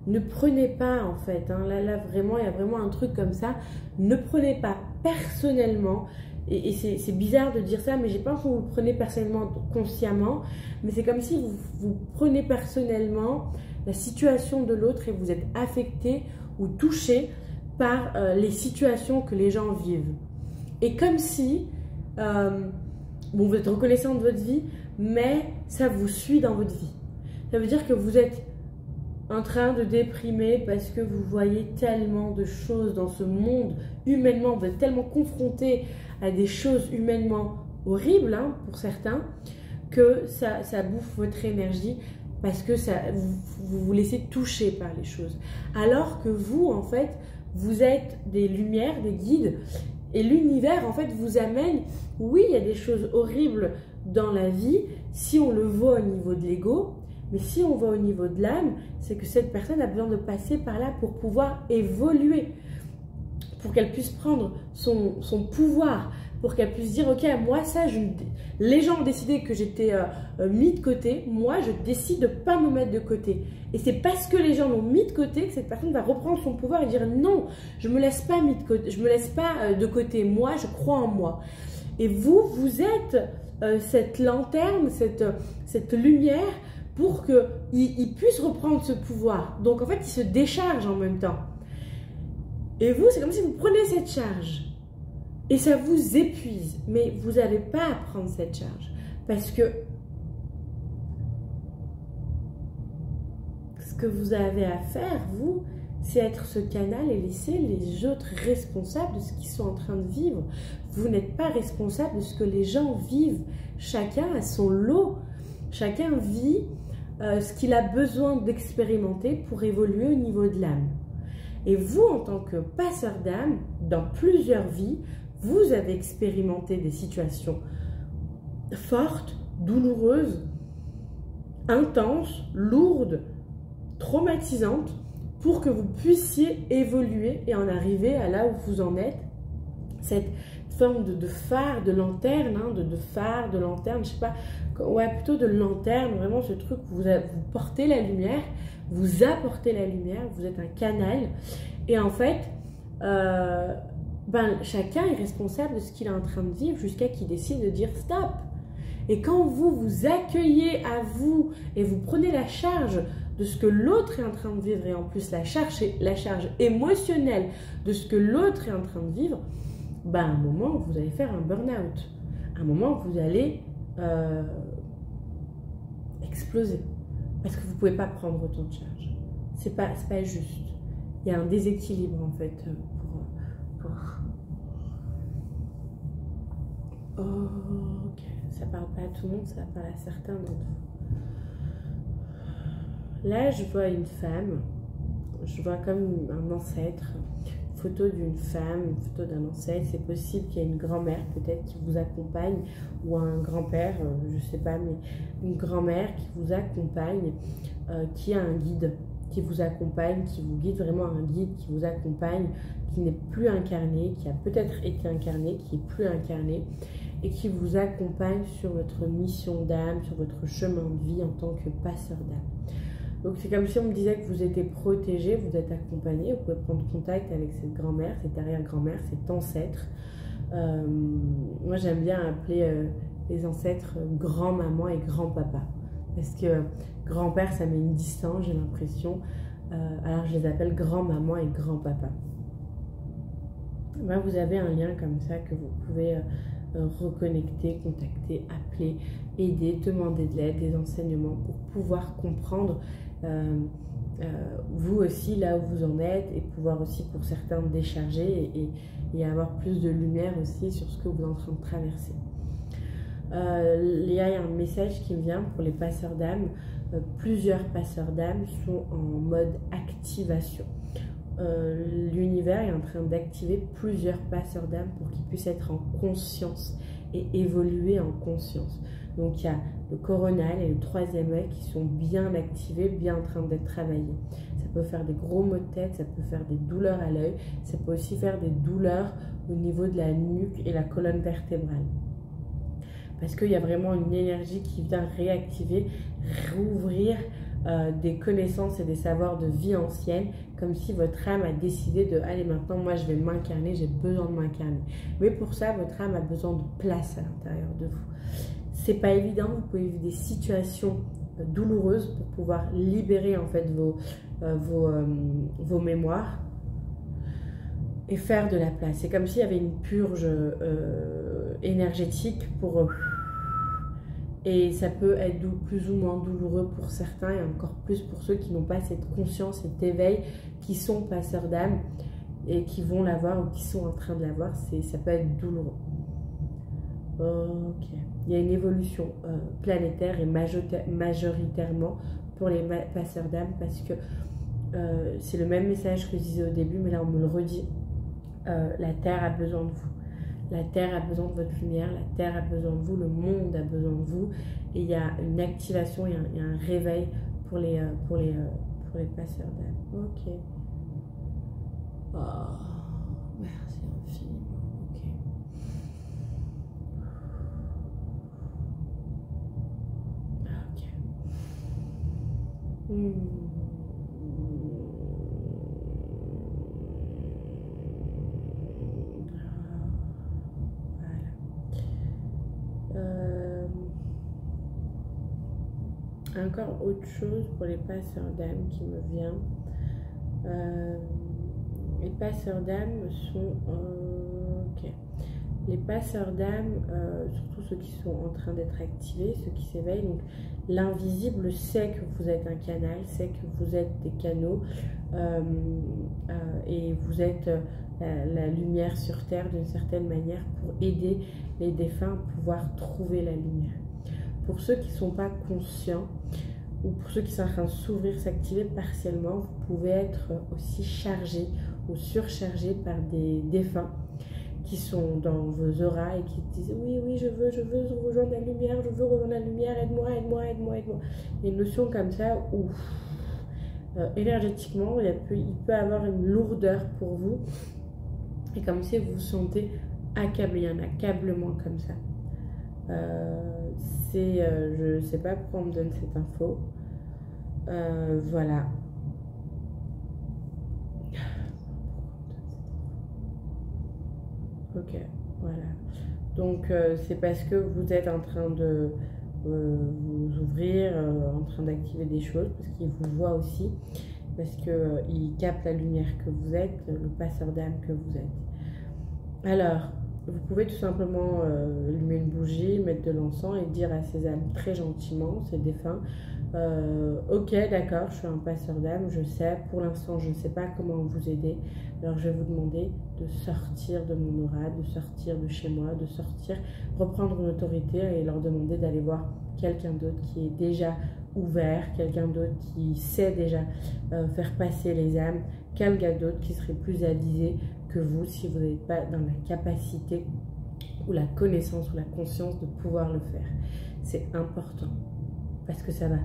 Ne prenez pas, en fait, hein, là vraiment, il y a vraiment un truc comme ça. Ne prenez pas personnellement et c'est bizarre de dire ça, mais j'ai pas l'impression que vous le prenez personnellement, consciemment, mais c'est comme si vous prenez personnellement la situation de l'autre et vous êtes affecté ou touché par les situations que les gens vivent. Et comme si, bon, vous êtes reconnaissant de votre vie, mais ça vous suit dans votre vie. Ça veut dire que vous êtes en train de déprimer parce que vous voyez tellement de choses dans ce monde humainement, vous êtes tellement confronté à des choses humainement horribles, hein, pour certains, que ça bouffe votre énergie parce que vous vous laissez toucher par les choses. Alors que vous, en fait, vous êtes des lumières, des guides, et l'univers, en fait, vous amène, oui, il y a des choses horribles dans la vie, si on le voit au niveau de l'ego, mais si on voit au niveau de l'âme, c'est que cette personne a besoin de passer par là pour pouvoir évoluer, pour qu'elle puisse prendre son pouvoir, pour qu'elle puisse dire, ok, moi ça, les gens ont décidé que j'étais mis de côté, moi je décide de ne pas me mettre de côté. Et c'est parce que les gens l'ont mis de côté que cette personne va reprendre son pouvoir et dire, non, je ne me laisse pas mis de côté, je me laisse pas de côté, moi je crois en moi. Et vous êtes cette lanterne, cette lumière, pour qu'il puisse reprendre ce pouvoir. Donc en fait, il se décharge en même temps. Et vous, c'est comme si vous prenez cette charge. Et ça vous épuise. Mais vous n'avez pas à prendre cette charge. Parce que ce que vous avez à faire, vous, c'est être ce canal et laisser les autres responsables de ce qu'ils sont en train de vivre. Vous n'êtes pas responsable de ce que les gens vivent. Chacun a son lot. Chacun vit ce qu'il a besoin d'expérimenter pour évoluer au niveau de l'âme. Et vous, en tant que passeur d'âme, dans plusieurs vies, vous avez expérimenté des situations fortes, douloureuses, intenses, lourdes, traumatisantes, pour que vous puissiez évoluer et en arriver à là où vous en êtes. Cette forme de phare, de lanterne, hein, de phare, de lanterne, je sais pas, ouais, plutôt de lanterne, vraiment ce truc où vous portez la lumière, vous apportez la lumière, vous êtes un canal. Et en fait, chacun est responsable de ce qu'il est en train de vivre jusqu'à qu'il décide de dire stop. Et quand vous accueillez à vous et vous prenez la charge de ce que l'autre est en train de vivre, et en plus la charge émotionnelle de ce que l'autre est en train de vivre, à un moment, vous allez faire un burn-out. À un moment, vous allez exploser. Parce que vous ne pouvez pas prendre autant de charge. C'est pas juste. Il y a un déséquilibre, en fait, Oh, ok. Ça parle pas à tout le monde, ça parle à certains d'entre vous. Là, je vois une femme. Je vois comme un ancêtre. Photo d'une femme, une photo d'un ancêtre. C'est possible qu'il y ait une grand-mère peut-être qui vous accompagne, ou un grand-père, je sais pas, mais une grand-mère qui vous accompagne, qui a un guide, qui vous accompagne, qui vous guide, vraiment un guide qui vous accompagne, qui n'est plus incarné, qui a peut-être été incarné, qui est plus incarné, et qui vous accompagne sur votre mission d'âme, sur votre chemin de vie en tant que passeur d'âme. Donc c'est comme si on me disait que vous étiez protégé, vous êtes accompagné, vous pouvez prendre contact avec cette grand-mère, cette arrière-grand-mère, cet ancêtre. Moi j'aime bien appeler les ancêtres grand-maman et grand-papa. Parce que grand-père ça met une distance, j'ai l'impression. Alors je les appelle grand-maman et grand-papa. Ben, vous avez un lien comme ça que vous pouvez reconnecter, contacter, appeler, aider, demander de l'aide, des enseignements pour pouvoir comprendre vous aussi là où vous en êtes, et pouvoir aussi pour certains décharger et avoir plus de lumière aussi sur ce que vous êtes en train de traverser. Il y a un message qui me vient pour les passeurs d'âme. Plusieurs passeurs d'âme sont en mode activation. L'univers est en train d'activer plusieurs passeurs d'âme pour qu'ils puissent être en conscience et évoluer en conscience. Donc il y a le coronal et le troisième œil qui sont bien activés, bien en train d'être travaillés. Ça peut faire des gros maux de tête, ça peut faire des douleurs à l'œil, ça peut aussi faire des douleurs au niveau de la nuque et la colonne vertébrale. Parce qu'il y a vraiment une énergie qui vient réactiver, rouvrir des connaissances et des savoirs de vie ancienne, comme si votre âme a décidé de allez, maintenant moi je vais m'incarner, j'ai besoin de m'incarner. Mais pour ça, votre âme a besoin de place à l'intérieur de vous. C'est pas évident, vous pouvez vivre des situations douloureuses pour pouvoir libérer en fait vos mémoires et faire de la place. C'est comme s'il y avait une purge énergétique pour... et ça peut être plus ou moins douloureux pour certains et encore plus pour ceux qui n'ont pas cette conscience, cet éveil, qui sont passeurs d'âme et qui vont l'avoir ou qui sont en train de l'avoir. Ça peut être douloureux. Ok. Il y a une évolution planétaire et majoritairement pour les passeurs d'âme parce que c'est le même message que je disais au début, mais là on me le redit. La Terre a besoin de vous. La Terre a besoin de votre lumière, la Terre a besoin de vous, le monde a besoin de vous. Et il y a une activation, il y a un réveil pour les passeurs d'âme. Ok. Oh, merci infiniment. Ok. Ok. Encore autre chose pour les passeurs d'âme qui me vient. Les passeurs d'âme sont... ok. Les passeurs d'âme, surtout ceux qui sont en train d'être activés, ceux qui s'éveillent, donc l'invisible sait que vous êtes un canal, sait que vous êtes des canaux et vous êtes la lumière sur Terre d'une certaine manière pour aider les défunts à pouvoir trouver la lumière. Pour ceux qui ne sont pas conscients ou pour ceux qui sont en train de s'ouvrir, s'activer partiellement, vous pouvez être aussi chargé ou surchargé par des défunts qui sont dans vos auras et qui disent oui, oui, je veux rejoindre la lumière, je veux rejoindre la lumière, aide-moi, aide-moi, aide-moi, aide-moi. Il y a une notion comme ça où énergétiquement, il peut avoir une lourdeur pour vous et comme si vous vous sentez accablé, il y a un accablement comme ça. Je ne sais pas pourquoi on me donne cette info. Voilà. Ok, voilà. Donc, c'est parce que vous êtes en train de vous ouvrir, en train d'activer des choses, parce qu'il vous voit aussi, parce qu'il capte la lumière que vous êtes, le passeur d'âme que vous êtes. Alors, vous pouvez tout simplement allumer une bougie, mettre de l'encens et dire à ces âmes très gentiment, ces défunts, ok, d'accord, je suis un passeur d'âme, je sais, pour l'instant je ne sais pas comment vous aider, alors je vais vous demander de sortir de mon aura, de sortir de chez moi, de sortir, reprendre une autorité et leur demander d'aller voir quelqu'un d'autre qui est déjà ouvert, quelqu'un d'autre qui sait déjà faire passer les âmes, quelqu'un d'autre qui serait plus avisé que vous si vous n'êtes pas dans la capacité ou la connaissance ou la conscience de pouvoir le faire. C'est important parce que ça va...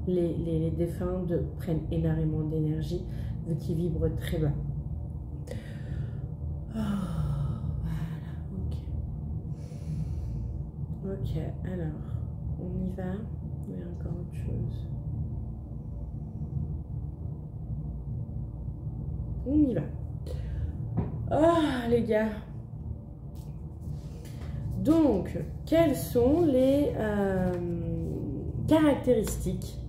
Les défunts prennent énormément d'énergie vu qu'ils vibrent très bas. Oh, voilà, ok. Ok, alors, on y va. Il y a encore autre chose. On y va. Oh, les gars. Donc, quelles sont les caractéristiques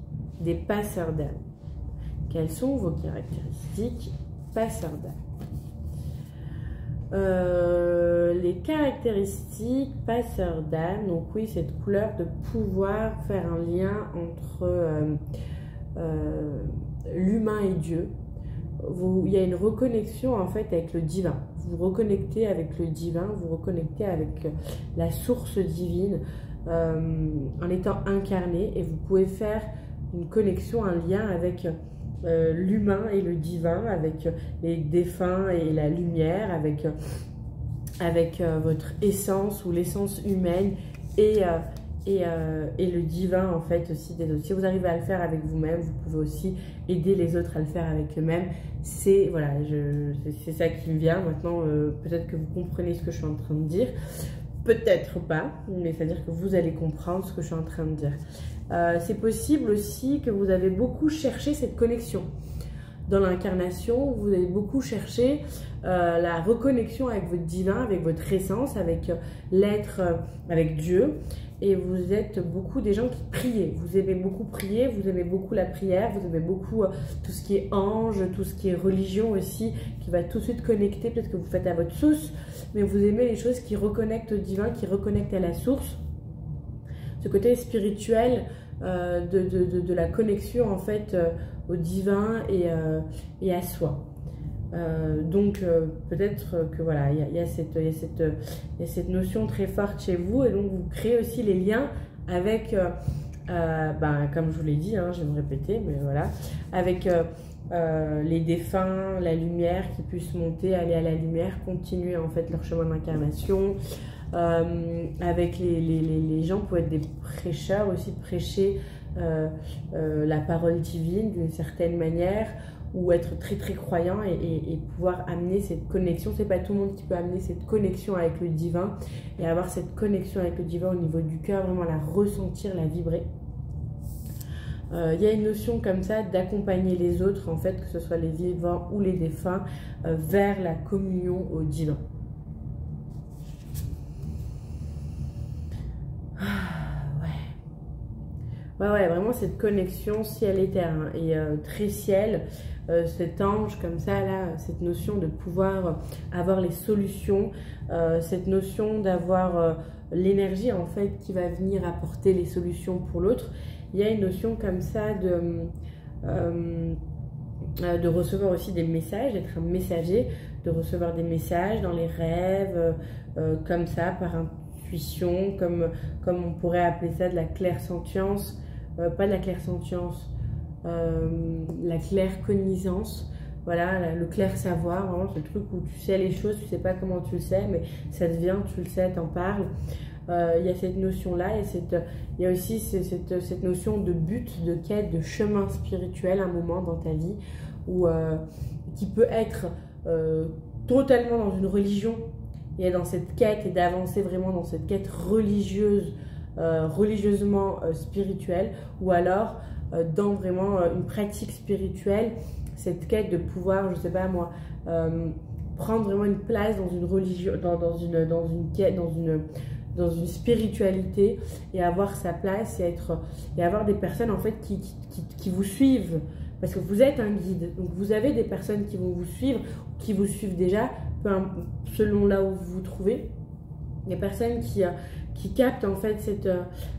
des passeurs d'âme? Quelles sont vos caractéristiques passeurs d'âme? Les caractéristiques passeurs d'âme, donc oui, cette couleur de pouvoir faire un lien entre l'humain et Dieu. Il y a une reconnexion en fait avec le divin. Vous reconnectez avec le divin, vous reconnectez avec la source divine en étant incarné et vous pouvez faire une connexion, un lien avec l'humain et le divin, avec les défunts et la lumière, avec votre essence ou l'essence humaine et le divin en fait aussi des autres. Si vous arrivez à le faire avec vous-même, vous pouvez aussi aider les autres à le faire avec eux-mêmes. C'est voilà, c'est ça qui me vient maintenant. Peut-être que vous comprenez ce que je suis en train de dire, peut-être pas, mais c'est-à-dire que vous allez comprendre ce que je suis en train de dire. C'est possible aussi que vous avez beaucoup cherché cette connexion. Dans l'incarnation, vous avez beaucoup cherché la reconnexion avec votre divin, avec votre essence, avec l'être, avec Dieu. Et vous êtes beaucoup des gens qui priez. Vous aimez beaucoup prier, vous aimez beaucoup la prière, vous aimez beaucoup tout ce qui est ange, tout ce qui est religion aussi, qui va tout de suite connecter, peut-être que vous faites à votre source, mais vous aimez les choses qui reconnectent au divin, qui reconnectent à la source. Ce côté spirituel de la connexion en fait au divin et à soi. Donc peut-être que voilà, il y a cette notion très forte chez vous, et donc vous créez aussi les liens avec, comme je vous l'ai dit, hein, je vais me répéter, mais voilà, avec les défunts, la lumière, qui puissent monter, aller à la lumière, continuer en fait leur chemin d'incarnation. Avec les gens pour être des prêcheurs aussi, de prêcher la parole divine d'une certaine manière, ou être très très croyant et pouvoir amener cette connexion. C'est pas tout le monde qui peut amener cette connexion avec le divin, et avoir cette connexion avec le divin au niveau du cœur, vraiment la ressentir, la vibrer. Il y a une notion comme ça d'accompagner les autres, en fait, que ce soit les vivants ou les défunts, vers la communion au divin. Ouais, vraiment cette connexion ciel et terre, hein, et très ciel, cet ange comme ça, là, cette notion de pouvoir avoir les solutions, cette notion d'avoir l'énergie en fait qui va venir apporter les solutions pour l'autre. Il y a une notion comme ça de recevoir aussi des messages, d'être un messager, de recevoir des messages dans les rêves, comme ça, par intuition, comme on pourrait appeler ça de la clairsentience. Pas de la clairsentience, la claircognizance, voilà, le clair savoir, vraiment ce truc où tu sais les choses, tu sais pas comment tu le sais, mais ça te vient, tu le sais, t'en parles. Il y a cette notion-là, et il y a aussi cette notion de but, de quête, de chemin spirituel, un moment dans ta vie, où, qui peut être totalement dans une religion, et dans cette quête, et d'avancer vraiment dans cette quête religieuse, religieusement spirituelle, ou alors dans vraiment une pratique spirituelle, cette quête de pouvoir, je sais pas moi, prendre vraiment une place dans une religion, dans une spiritualité, et avoir sa place, et avoir des personnes en fait qui vous suivent, parce que vous êtes un guide, donc vous avez des personnes qui vont vous suivre, qui vous suivent déjà, selon là où vous vous trouvez, des personnes qui captent en fait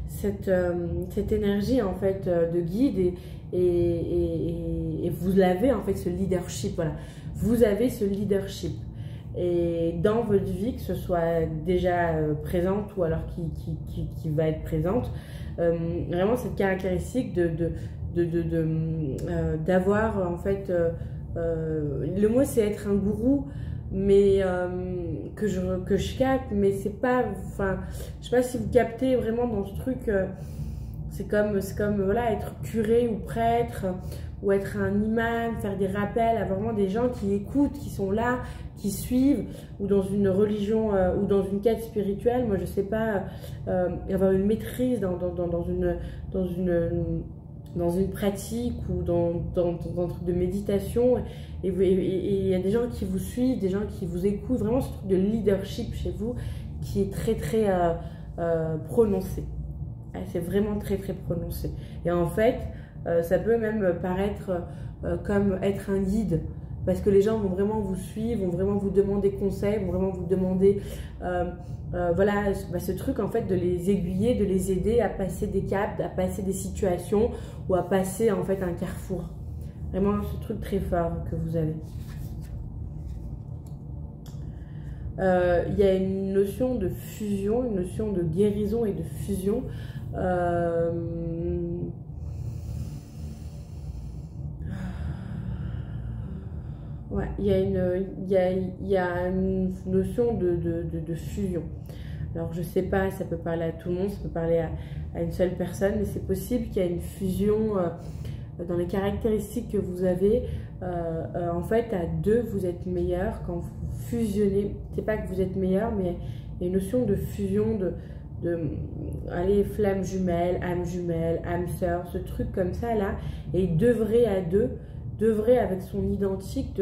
cette énergie en fait de guide, et vous avez en fait ce leadership, voilà, vous avez ce leadership, et dans votre vie, que ce soit déjà présente ou alors qui va être présente, vraiment cette caractéristique d'avoir en fait, le mot c'est être un gourou, mais que je capte, mais c'est pas, enfin, je sais pas si vous captez vraiment dans ce truc, c'est comme voilà, être curé ou prêtre, ou être un imam, faire des rappels à vraiment des gens qui écoutent, qui sont là, qui suivent, ou dans une religion, ou dans une quête spirituelle. Moi je sais pas, avoir une maîtrise dans une pratique, ou dans un truc de méditation, et il y a des gens qui vous suivent, des gens qui vous écoutent, vraiment ce truc de leadership chez vous qui est très très prononcé. C'est vraiment très très prononcé, et en fait ça peut même paraître comme être un guide, parce que les gens vont vraiment vous suivre, vont vraiment vous demander conseil, vont vraiment vous demander voilà, ce truc en fait de les aiguiller, de les aider à passer des caps, à passer des situations, ou à passer en fait un carrefour. Vraiment ce truc très fort que vous avez. Il y a une notion de fusion, une notion de guérison et de fusion. Ouais, il y a une notion de fusion. Alors je sais pas, ça peut parler à tout le monde, ça peut parler à une seule personne, mais c'est possible qu'il y ait une fusion dans les caractéristiques que vous avez. En fait, à deux, vous êtes meilleur quand vous fusionnez. C'est pas que vous êtes meilleur, mais il y a une notion de fusion, allez, flamme jumelle, âme sœur, ce truc comme ça là, et d'œuvrer à deux, d'œuvrer avec son identique,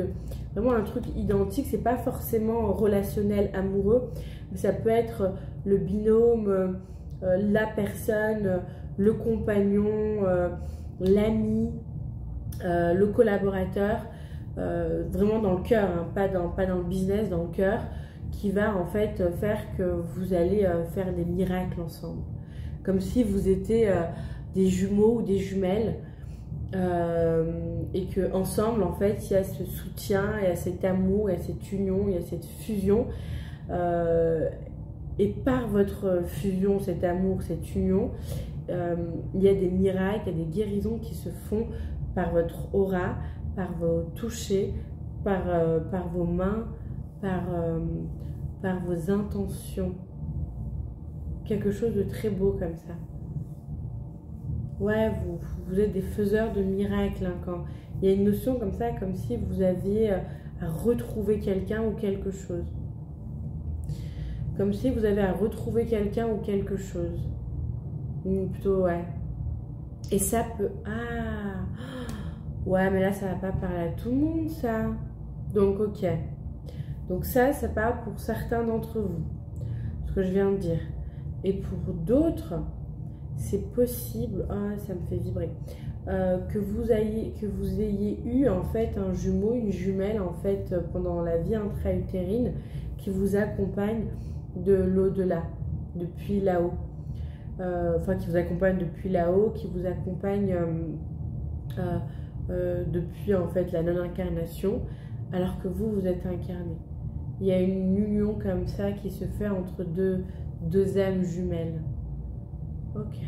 vraiment un truc identique, c'est pas forcément relationnel amoureux, mais ça peut être le binôme, la personne, le compagnon, l'ami, le collaborateur, vraiment dans le cœur, hein, pas dans le business, dans le cœur, qui va en fait faire que vous allez faire des miracles ensemble. Comme si vous étiez des jumeaux ou des jumelles et que ensemble en fait il y a ce soutien, il y a cet amour, il y a cette union, il y a cette fusion et par votre fusion, cet amour, cette union, il y a des miracles, il y a des guérisons qui se font par votre aura, par vos touchés, par vos mains, par vos intentions. Quelque chose de très beau comme ça. Ouais, vous êtes des faiseurs de miracles. Hein, quand il y a une notion comme ça, comme si vous aviez à retrouver quelqu'un ou quelque chose. Comme si vous avez à retrouver quelqu'un ou quelque chose. Ou plutôt, ouais. Et ça peut... Ah, ouais, mais là, ça va pas parler à tout le monde, ça. Donc, ok. Donc ça parle pour certains d'entre vous, ce que je viens de dire. Et pour d'autres, c'est possible, ça me fait vibrer, que vous ayez eu en fait un jumeau, une jumelle en fait pendant la vie intra-utérine qui vous accompagne de l'au-delà, depuis là-haut. Enfin, qui vous accompagne depuis là-haut, qui vous accompagne depuis en fait la non-incarnation, alors que vous êtes incarné. Il y a une union comme ça qui se fait entre deux âmes jumelles. Ok.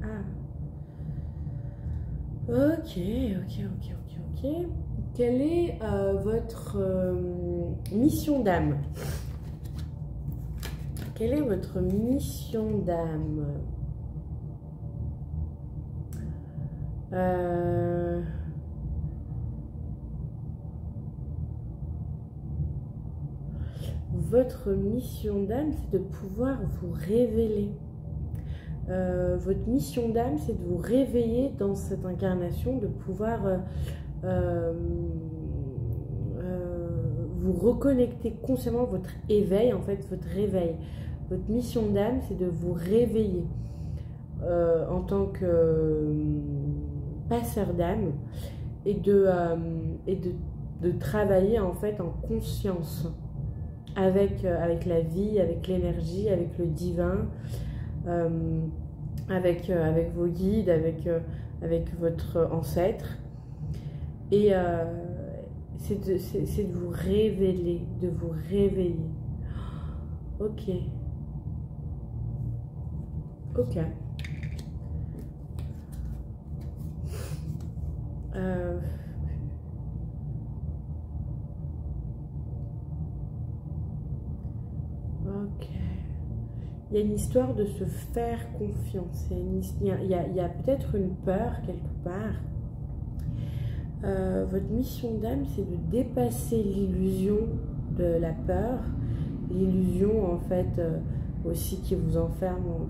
Ah. Ok. Quelle est votre mission d'âme? Quelle est votre mission d'âme? Votre mission d'âme, c'est de pouvoir vous révéler. Votre mission d'âme, c'est de vous réveiller dans cette incarnation, de pouvoir vous reconnecter consciemment, votre éveil, en fait, votre réveil. Votre mission d'âme, c'est de vous réveiller en tant que passeur d'âme et de travailler en fait en conscience avec la vie, avec l'énergie, avec le divin, avec vos guides, avec votre ancêtre. Et c'est de vous révéler, de vous réveiller. Ok. Ok. Ok. Il y a une histoire de se faire confiance. Il y a peut-être une peur quelque part. Votre mission d'âme, c'est de dépasser l'illusion de la peur, l'illusion en fait aussi qui vous enferme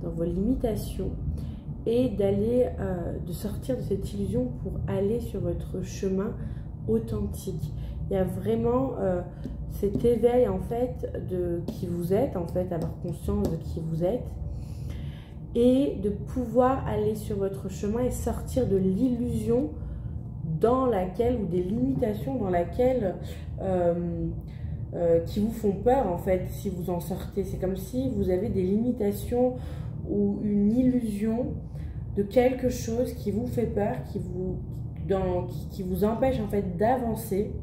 dans vos limitations, et de sortir de cette illusion pour aller sur votre chemin authentique. Il y a vraiment cet éveil en fait de qui vous êtes, en fait, avoir conscience de qui vous êtes, et de pouvoir aller sur votre chemin et sortir de l'illusion dans laquelle, ou des limitations dans laquelle qui vous font peur en fait si vous en sortez. C'est comme si vous avez des limitations ou une illusion de quelque chose qui vous fait peur, qui vous empêche en fait d'avancer.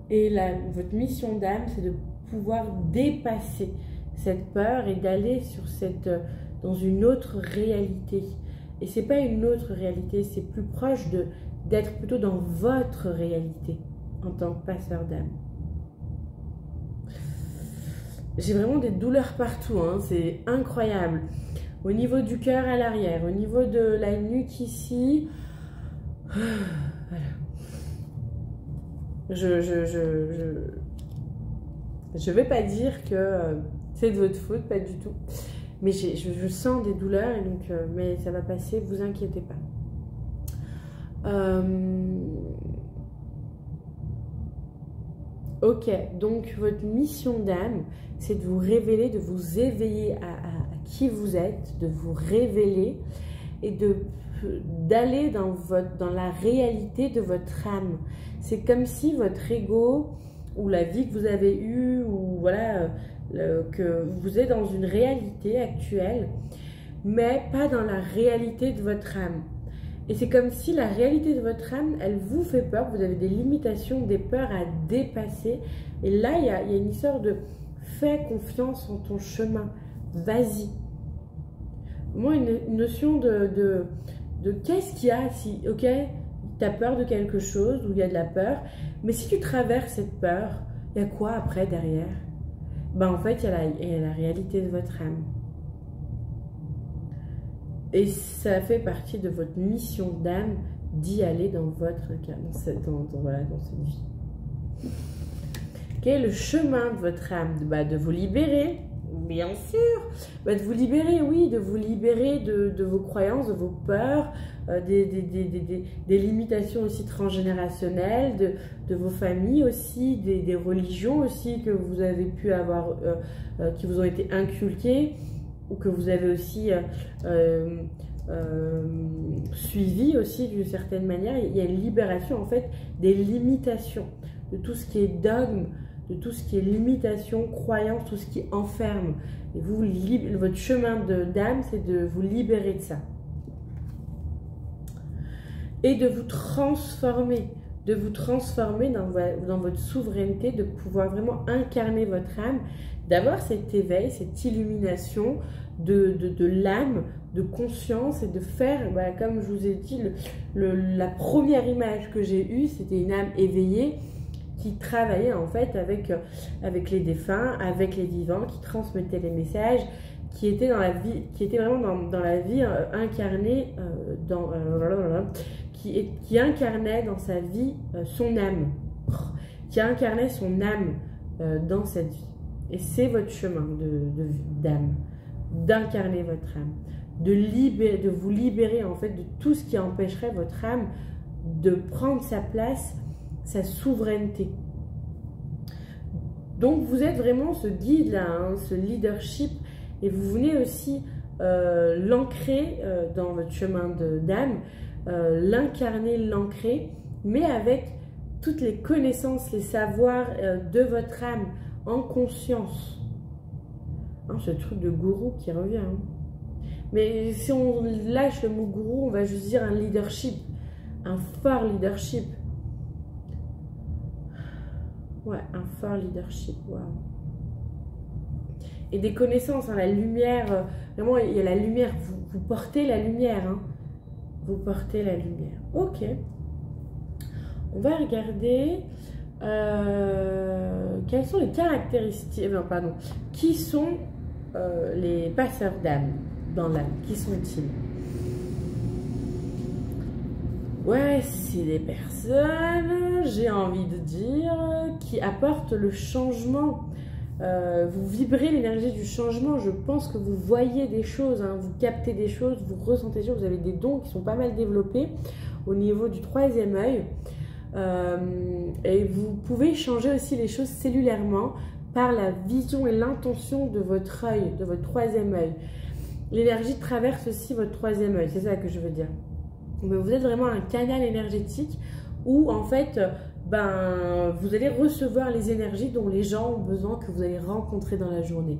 Et votre mission d'âme, c'est de pouvoir dépasser cette peur et d'aller dans une autre réalité. Et c'est pas une autre réalité, c'est plus proche d'être plutôt dans votre réalité en tant que passeur d'âme. J'ai vraiment des douleurs partout, hein, c'est incroyable. Au niveau du cœur à l'arrière, au niveau de la nuque ici. Voilà. Je ne vais pas dire que c'est de votre faute, pas du tout. Mais je sens des douleurs, et donc, mais ça va passer, vous inquiétez pas. Ok, donc votre mission d'âme, c'est de vous révéler, de vous éveiller à qui vous êtes, de vous révéler et d'aller dans la réalité de votre âme. C'est comme si votre ego ou la vie que vous avez eue, ou voilà, que vous êtes dans une réalité actuelle, mais pas dans la réalité de votre âme. Et c'est comme si la réalité de votre âme, elle vous fait peur, vous avez des limitations, des peurs à dépasser. Et là, il y a une histoire de fais confiance en ton chemin, vas-y. Moi, une notion de qu'est-ce qu'il y a si, ok, tu as peur de quelque chose, ou il y a de la peur, mais si tu traverses cette peur, il y a quoi après derrière? Ben, en fait, il y a la réalité de votre âme. Et ça fait partie de votre mission d'âme d'y aller dans cette vie. Quel est le chemin de votre âme? De vous libérer, bien sûr. De vous libérer, oui, de vous libérer de vos croyances, de vos peurs, des limitations aussi transgénérationnelles, de vos familles aussi, des religions aussi que vous avez pu avoir, qui vous ont été inculquées, ou que vous avez aussi suivi aussi d'une certaine manière. Il y a une libération en fait des limitations, de tout ce qui est dogme, de tout ce qui est limitation, croyance, tout ce qui enferme. Et votre chemin d'âme, c'est de vous libérer de ça. Et de vous transformer dans votre souveraineté, de pouvoir vraiment incarner votre âme, d'avoir cet éveil, cette illumination de l'âme, de conscience, et de faire, comme je vous ai dit, la première image que j'ai eue, c'était une âme éveillée qui travaillait en fait avec les défunts, avec les vivants, qui transmettait les messages, qui était dans la vie, qui était vraiment dans la vie incarnée, qui incarnait dans sa vie son âme, qui incarnait son âme dans cette vie. Et c'est votre chemin d'âme, d'incarner votre âme, de vous libérer en fait de tout ce qui empêcherait votre âme de prendre sa place, sa souveraineté. Donc vous êtes vraiment ce guide-là, hein, ce leadership, et vous venez aussi l'ancrer dans votre chemin d'âme, l'incarner, l'ancrer, mais avec toutes les connaissances, les savoirs de votre âme, en conscience. Hein, ce truc de gourou qui revient. Hein. Mais si on lâche le mot gourou, on va juste dire un leadership, un fort leadership. Ouais, un fort leadership, wow. Et des connaissances, hein, la lumière, vraiment, il y a la lumière, vous portez la lumière, hein. Vous portez la lumière. Ok. On va regarder quelles sont les caractéristiques, non, pardon, qui sont les passeurs d'âme dans l'âme, qui sont-ils? Ouais, c'est des personnes, j'ai envie de dire, qui apportent le changement. Vous vibrez l'énergie du changement. Je pense que vous voyez des choses, hein, vous captez des choses, vous ressentez des choses. Vous avez des dons qui sont pas mal développés au niveau du troisième œil. Et vous pouvez changer aussi les choses cellulairement par la vision et l'intention de votre œil, de votre troisième œil. L'énergie traverse aussi votre troisième œil, c'est ça que je veux dire. Mais vous êtes vraiment un canal énergétique où en fait, vous allez recevoir les énergies dont les gens ont besoin, que vous allez rencontrer dans la journée.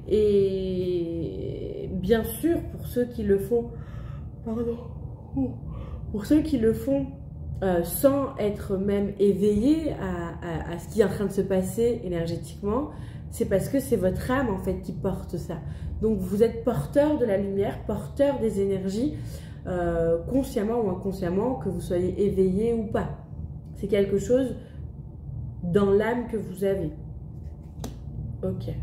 Et bien sûr, pour ceux qui le font, pour ceux qui le font sans être même éveillés à ce qui est en train de se passer énergétiquement, c'est parce que c'est votre âme en fait qui porte ça. Donc vous êtes porteur de la lumière, porteur des énergies, consciemment ou inconsciemment, que vous soyez éveillé ou pas. C'est quelque chose dans l'âme que vous avez. Ok.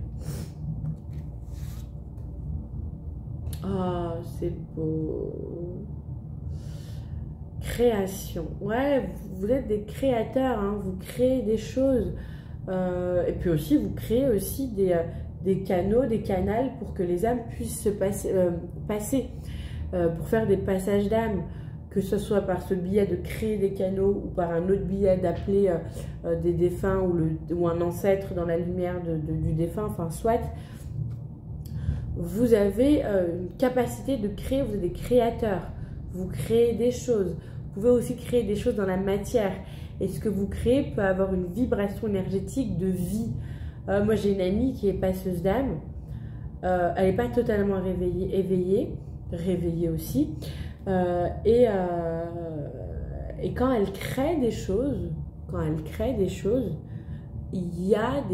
Ah, c'est beau. Création. Ouais, vous êtes des créateurs, hein, vous créez des choses. Et puis aussi, vous créez aussi des canaux, des canals pour que les âmes puissent se passer pour faire des passages d'âmes, que ce soit par ce biais de créer des canaux ou par un autre biais d'appeler des défunts ou un ancêtre dans la lumière du défunt, enfin soit. Vous avez une capacité de créer, vous êtes des créateurs, vous créez des choses, vous pouvez aussi créer des choses dans la matière, et ce que vous créez peut avoir une vibration énergétique de vie. Moi j'ai une amie qui est passeuse d'âme, elle n'est pas totalement réveillée aussi, et quand elle crée des choses, il y a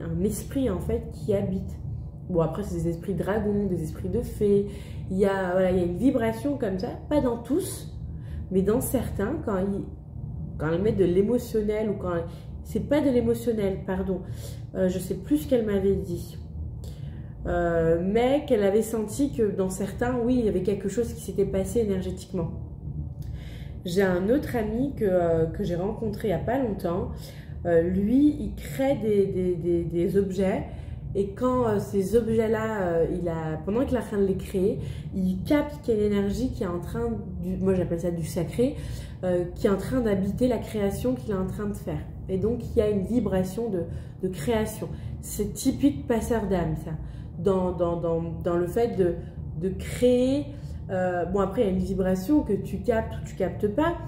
un esprit en fait qui habite. Bon, après, c'est des esprits de dragons, des esprits de fées. Il y a, voilà, il y a une vibration comme ça, pas dans tous, mais dans certains, quand ils mettent de l'émotionnel, ou quand... C'est pas de l'émotionnel, pardon. Je sais plus ce qu'elle m'avait dit. Mais qu'elle avait senti que dans certains, oui, il y avait quelque chose qui s'était passé énergétiquement. J'ai un autre ami que j'ai rencontré il n'y a pas longtemps. Lui, il crée des objets. Et quand ces objets-là, pendant qu'il est en train de les créer, il capte qu'il y a une énergie qui est en train, moi j'appelle ça du sacré, qui est en train d'habiter la création qu'il est en train de faire. Et donc il y a une vibration de création. C'est typique passeur d'âme, ça. Dans le fait de créer. Bon, après il y a une vibration que tu captes ou tu captes pas.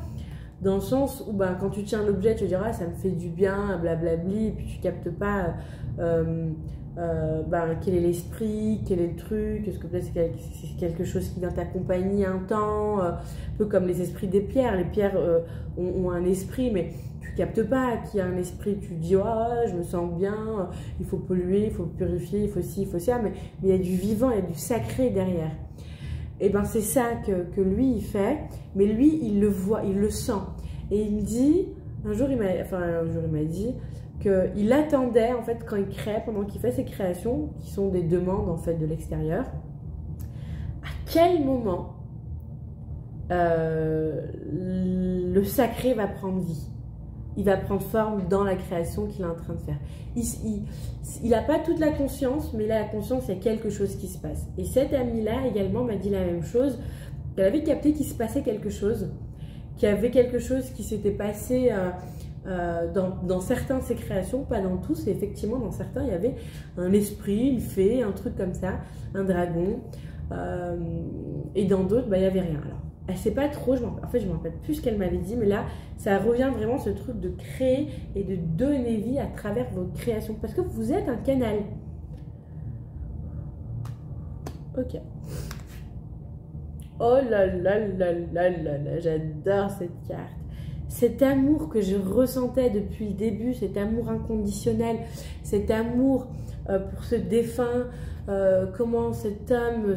Dans le sens où quand tu tiens l'objet, tu te diras ça me fait du bien, blablabli, et puis tu captes pas quel est l'esprit, quel est le truc, est-ce que peut-être c'est quelque chose qui vient t'accompagner un temps, un peu comme les esprits des pierres. Les pierres ont un esprit, mais tu captes pas qu'il y a un esprit. Tu dis je me sens bien, il faut polluer, il faut purifier, il faut ci, il faut ça, mais il y a du vivant, il y a du sacré derrière. Et c'est ça que lui il fait, mais lui il le voit, il le sent. Et il me dit, un jour il m'a dit qu'il attendait en fait quand il crée, pendant qu'il fait ses créations, qui sont des demandes en fait de l'extérieur, à quel moment le sacré va prendre vie. Il va prendre forme dans la création qu'il est en train de faire. Il n'a pas toute la conscience, mais il a la conscience qu'il y a quelque chose qui se passe. Et cette amie-là également m'a dit la même chose. Elle avait capté qu'il se passait quelque chose, qu'il y avait quelque chose qui s'était passé dans certains de ses créations, pas dans tous. Et effectivement, dans certains, il y avait un esprit, une fée, un truc comme ça, un dragon. Et dans d'autres, il n'y avait rien. Alors, elle sait pas trop, en fait je me rappelle plus ce qu'elle m'avait dit, mais là ça revient vraiment ce truc de créer et de donner vie à travers votre création, parce que vous êtes un canal. Ok. Oh là là là là là là, j'adore cette carte. Cet amour que je ressentais depuis le début, cet amour inconditionnel, cet amour pour ce défunt, comment cet homme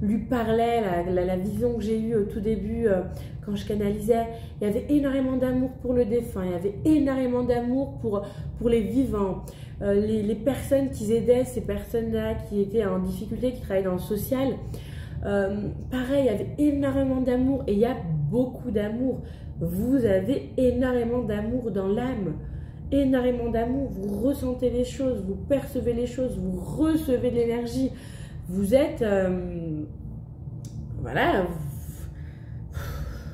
lui parlait, la vision que j'ai eue au tout début quand je canalisais. Il y avait énormément d'amour pour le défunt, il y avait énormément d'amour pour les vivants, les personnes qui aidaient, ces personnes-là qui étaient en difficulté, qui travaillaient dans le social. Pareil, il y avait énormément d'amour, et il y a beaucoup d'amour. Vous avez énormément d'amour dans l'âme. Énormément d'amour, vous ressentez les choses, vous percevez les choses, vous recevez de l'énergie. Vous êtes, voilà,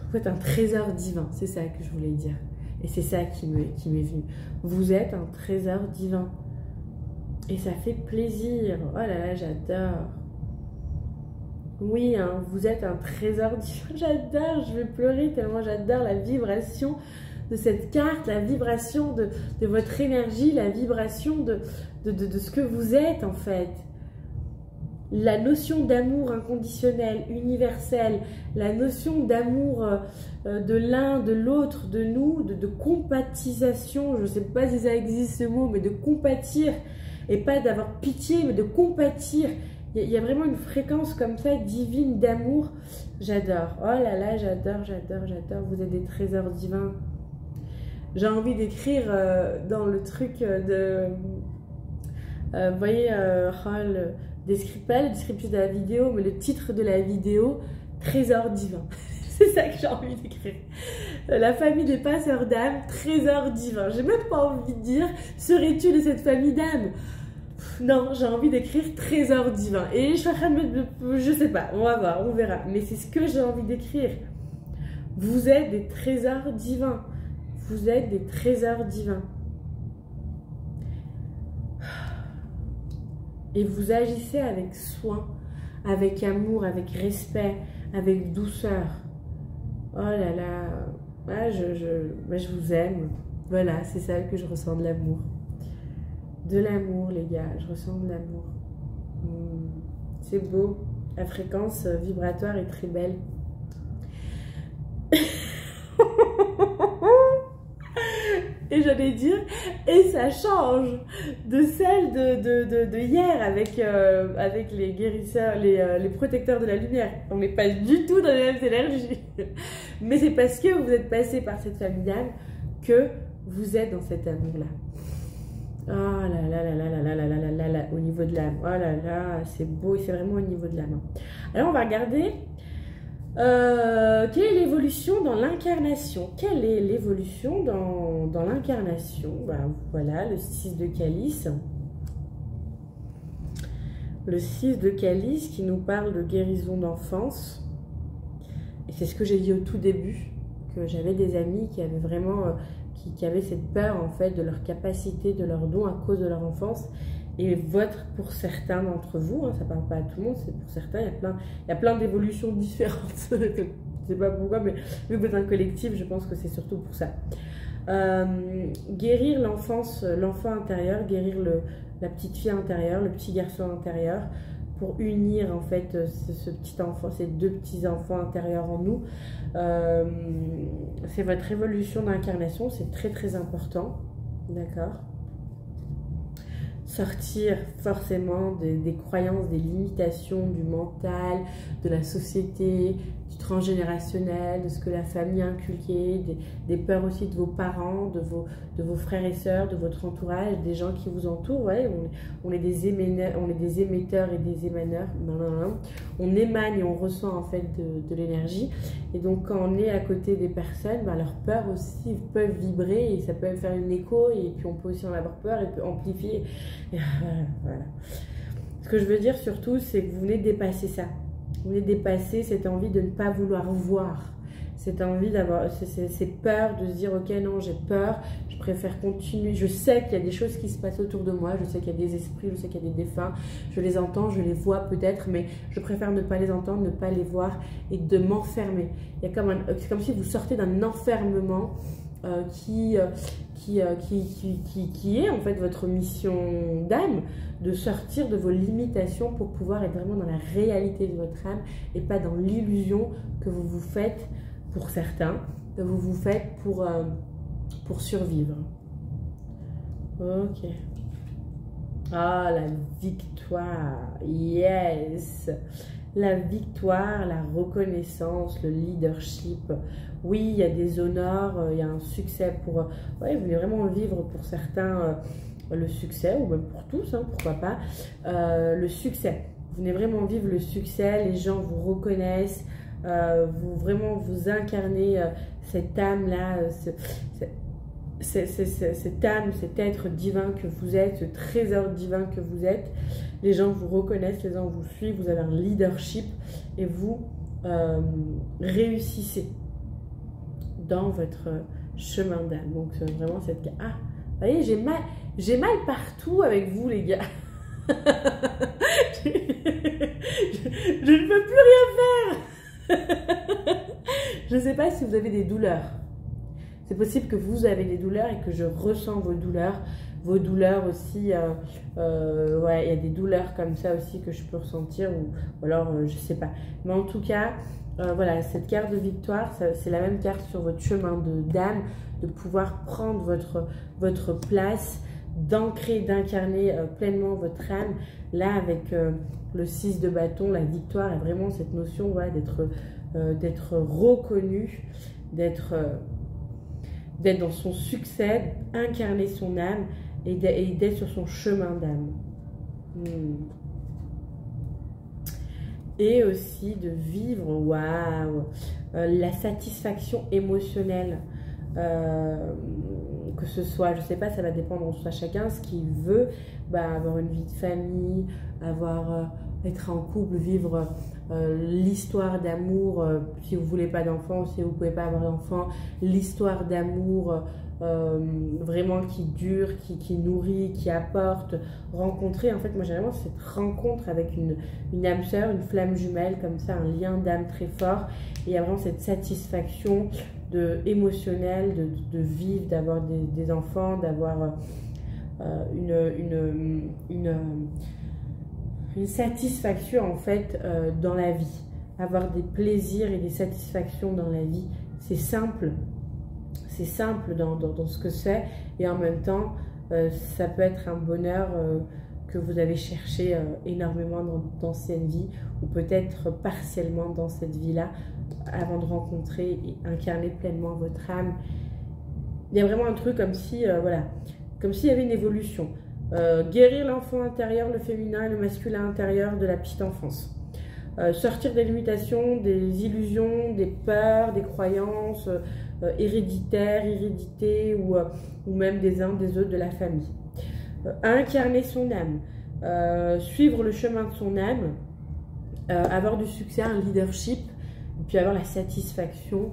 vous êtes un trésor divin, c'est ça que je voulais dire. Et c'est ça qui m'est venu. Vous êtes un trésor divin. Et ça fait plaisir. Oh là là, j'adore. Oui, hein, vous êtes un trésor divin. J'adore, je vais pleurer tellement j'adore la vibration de cette carte, la vibration de votre énergie, la vibration de ce que vous êtes en fait. La notion d'amour inconditionnel, universel, la notion d'amour de l'un, de l'autre, de nous, de compatisation, je ne sais pas si ça existe ce mot, mais de compatir, et pas d'avoir pitié, mais de compatir. Il y a vraiment une fréquence comme ça, divine, d'amour. J'adore. Oh là là, j'adore, j'adore, j'adore. Vous êtes des trésors divins. J'ai envie d'écrire dans le truc de... vous voyez, pas le descriptif de la vidéo, mais le titre de la vidéo, Trésor divin. C'est ça que j'ai envie d'écrire. La famille des passeurs d'âme, trésor divin. J'ai même pas envie de dire, serais-tu de cette famille d'âme? Non, j'ai envie d'écrire trésor divin. Et je suis en train de me... Je sais pas, on va voir, on verra. Mais c'est ce que j'ai envie d'écrire. Vous êtes des trésors divins. Vous êtes des trésors divins. Et vous agissez avec soin, avec amour, avec respect, avec douceur. Oh là là, ah, je vous aime. Voilà, c'est ça que je ressens, de l'amour. De l'amour, les gars, je ressens de l'amour. C'est beau, la fréquence vibratoire est très belle. Et j'allais dire, et ça change de celle de hier avec les guérisseurs, les protecteurs de la lumière. On n'est pas du tout dans les mêmes énergies. Mais c'est parce que vous êtes passé par cette famille d'âme que vous êtes dans cet amour-là. Oh là là là là là là là là là là, au niveau de l'âme. Oh là là, c'est beau, c'est vraiment au niveau de l'âme. Alors on va regarder quelle est l'évolution dans l'incarnation. Quelle est l'évolution dans l'incarnation? Ben, voilà, le 6 de calice. Le 6 de calice qui nous parle de guérison d'enfance. Et c'est ce que j'ai dit au tout début, que j'avais des amis qui avaient vraiment... qui avaient cette peur en fait de leur capacité, de leur don à cause de leur enfance. Et votre, pour certains d'entre vous, hein, ça ne parle pas à tout le monde, c'est pour certains, il y a plein d'évolutions différentes. Je ne sais pas pourquoi, mais vu que vous êtes un collectif, je pense que c'est surtout pour ça. Guérir l'enfance, l'enfant intérieur, guérir la petite fille intérieure, le petit garçon intérieur, pour unir en fait ce petit enfant, ces deux petits enfants intérieurs en nous. C'est votre évolution d'incarnation, c'est très très important, d'accord? Sortir forcément des croyances, des limitations du mental, de la société, du transgénérationnel, de ce que la famille a inculqué, des peurs aussi de vos parents, de vos frères et sœurs, de votre entourage, des gens qui vous entourent. Ouais, on est des émetteurs et des émaneurs. On émane et on ressent en fait de l'énergie. Et donc quand on est à côté des personnes, ben, leurs peurs aussi peuvent vibrer et ça peut faire une écho, et puis on peut aussi en avoir peur et peut amplifier. Et voilà. Ce que je veux dire surtout, c'est que vous venez de dépasser ça. Vous venez de dépasser cette envie de ne pas vouloir voir. Cette envie d'avoir, cette peur de se dire, ok, non, j'ai peur, je préfère continuer. Je sais qu'il y a des choses qui se passent autour de moi, je sais qu'il y a des esprits, je sais qu'il y a des défunts, je les entends, je les vois peut-être, mais je préfère ne pas les entendre, ne pas les voir et de m'enfermer. C'est comme si vous sortez d'un enfermement qui est en fait votre mission d'âme, de sortir de vos limitations pour pouvoir être vraiment dans la réalité de votre âme et pas dans l'illusion que vous vous faites pour certains, que vous vous faites pour survivre. Ok. Ah, la victoire, yes! La victoire, la reconnaissance, le leadership. Oui, il y a des honneurs, il y a un succès pour... Ouais, vous voulez vraiment vivre pour certains le succès, ou même pour tous, hein, pourquoi pas. Le succès. Vous venez vraiment vivre le succès, les gens vous reconnaissent, vous incarnez cette âme-là, cette âme, cet être divin que vous êtes, ce trésor divin que vous êtes. Les gens vous reconnaissent, les gens vous suivent, vous avez un leadership et vous réussissez dans votre chemin d'âme. Donc c'est vraiment cette... Ah, vous voyez, j'ai mal partout avec vous les gars. je ne peux plus rien faire. Je ne sais pas si vous avez des douleurs. C'est possible que vous avez des douleurs et que je ressens vos douleurs. Vos douleurs aussi, ouais, il y a des douleurs comme ça aussi que je peux ressentir, ou alors je sais pas. Mais en tout cas, voilà, cette carte de victoire, c'est la même carte sur votre chemin d'âme, de pouvoir prendre votre place, d'ancrer, d'incarner pleinement votre âme. Là, avec le 6 de bâton, la victoire est vraiment cette notion, ouais, d'être reconnu, d'être dans son succès, incarner son âme et d'être sur son chemin d'âme. et aussi de vivre, waouh, la satisfaction émotionnelle. Que ce soit, je sais pas, ça va dépendre de chacun, ce qu'il veut, avoir une vie de famille, être en couple, vivre l'histoire d'amour, si vous voulez pas d'enfant, si vous pouvez pas avoir d'enfant, l'histoire d'amour vraiment qui dure, qui nourrit, qui apporte, rencontrer, en fait, moi j'ai vraiment cette rencontre avec une âme sœur, une flamme jumelle, comme ça, un lien d'âme très fort, et il y a vraiment cette satisfaction émotionnelle de vivre, d'avoir des enfants, d'avoir une satisfaction en fait dans la vie, avoir des plaisirs et des satisfactions dans la vie. C'est simple dans ce que c'est, et en même temps ça peut être un bonheur que vous avez cherché énormément dans d'anciennes vies, ou peut-être partiellement dans cette vie-là, avant de rencontrer et incarner pleinement votre âme. Il y a vraiment un truc comme si, voilà, comme s'il y avait une évolution. Guérir l'enfant intérieur, le féminin et le masculin intérieur de la petite enfance. Sortir des limitations, des illusions, des peurs, des croyances héréditaires, héréditées, ou même des uns des autres de la famille. Incarner son âme, suivre le chemin de son âme, avoir du succès, un leadership, et puis avoir la satisfaction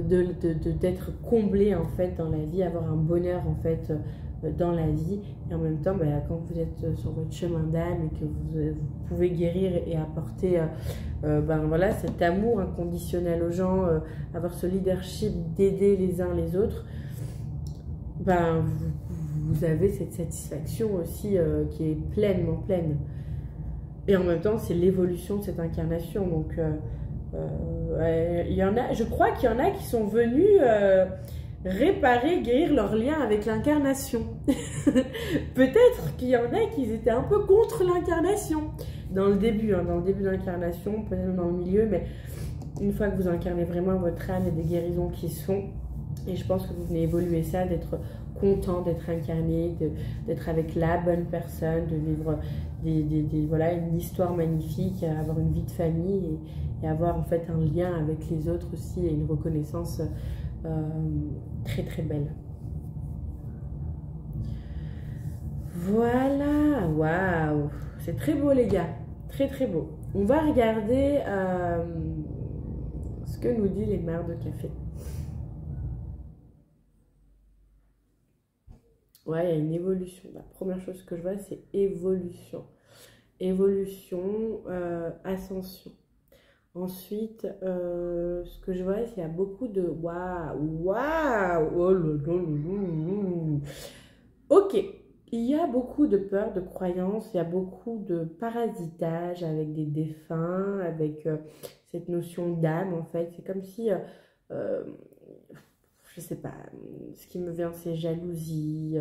d'être comblé en fait dans la vie, avoir un bonheur en fait dans la vie, et en même temps quand vous êtes sur votre chemin d'âme et que vous pouvez guérir et apporter voilà, cet amour inconditionnel aux gens, avoir ce leadership d'aider les uns les autres, vous avez cette satisfaction aussi qui est pleinement pleine. Et en même temps, c'est l'évolution de cette incarnation. Donc, je crois qu'il y en a qui sont venus réparer, guérir leur lien avec l'incarnation. Peut-être qu'il y en a qui étaient un peu contre l'incarnation. Dans le début de l'incarnation, peut-être même dans le milieu, mais une fois que vous incarnez vraiment votre âme, il y a des guérisons qui se font. Et je pense que vous venez évoluer ça, d'être content d'être incarné, d'être avec la bonne personne, de vivre voilà, une histoire magnifique, avoir une vie de famille, et avoir en fait un lien avec les autres aussi, et une reconnaissance très très belle. Voilà, waouh, c'est très beau les gars, très très beau. On va regarder ce que nous dit les mères de café. Ouais, il y a une évolution. La première chose que je vois, c'est évolution. Évolution, ascension. Ensuite, ce que je vois, c'est qu'il y a beaucoup de waouh, waouh, oh là là là. Ok, il y a beaucoup de peur, de croyances, il y a beaucoup de parasitage avec des défunts, avec cette notion d'âme en fait. C'est comme si je sais pas, ce qui me vient c'est jalousie,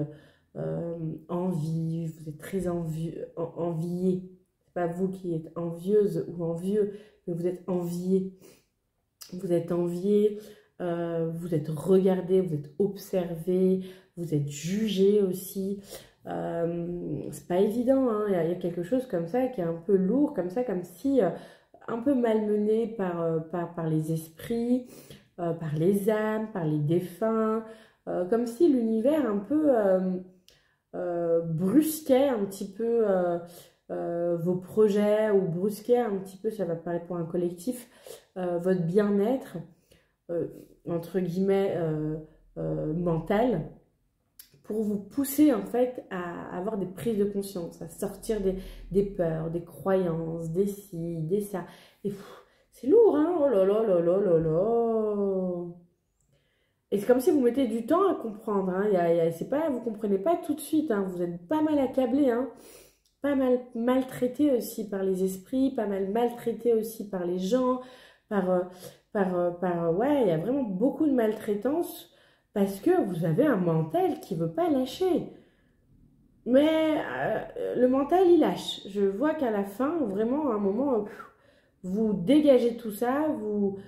envie, vous êtes très envié, c'est pas vous qui êtes envieuse ou envieux, mais vous êtes envié, vous êtes envié, vous êtes regardé, vous êtes observé, vous êtes jugé aussi, c'est pas évident, hein. Il y a quelque chose comme ça qui est un peu lourd, comme ça, comme si un peu malmené par les esprits, par les âmes, par les défunts, comme si l'univers un peu brusquait un petit peu vos projets, ou brusquait un petit peu, ça va parler pour un collectif, votre bien-être, entre guillemets, mental, pour vous pousser en fait à avoir des prises de conscience, à sortir des peurs, des croyances, des ci, des ça. Et c'est lourd, hein, oh là là là là là là. Et c'est comme si vous mettez du temps à comprendre, hein. C'est pas, vous comprenez pas tout de suite, hein. Vous êtes pas mal accablé, hein. Pas mal maltraité aussi par les esprits, pas mal maltraité aussi par les gens, ouais, il y a vraiment beaucoup de maltraitance parce que vous avez un mental qui veut pas lâcher. Mais le mental, il lâche. Je vois qu'à la fin, vraiment, à un moment, vous dégagez tout ça, vous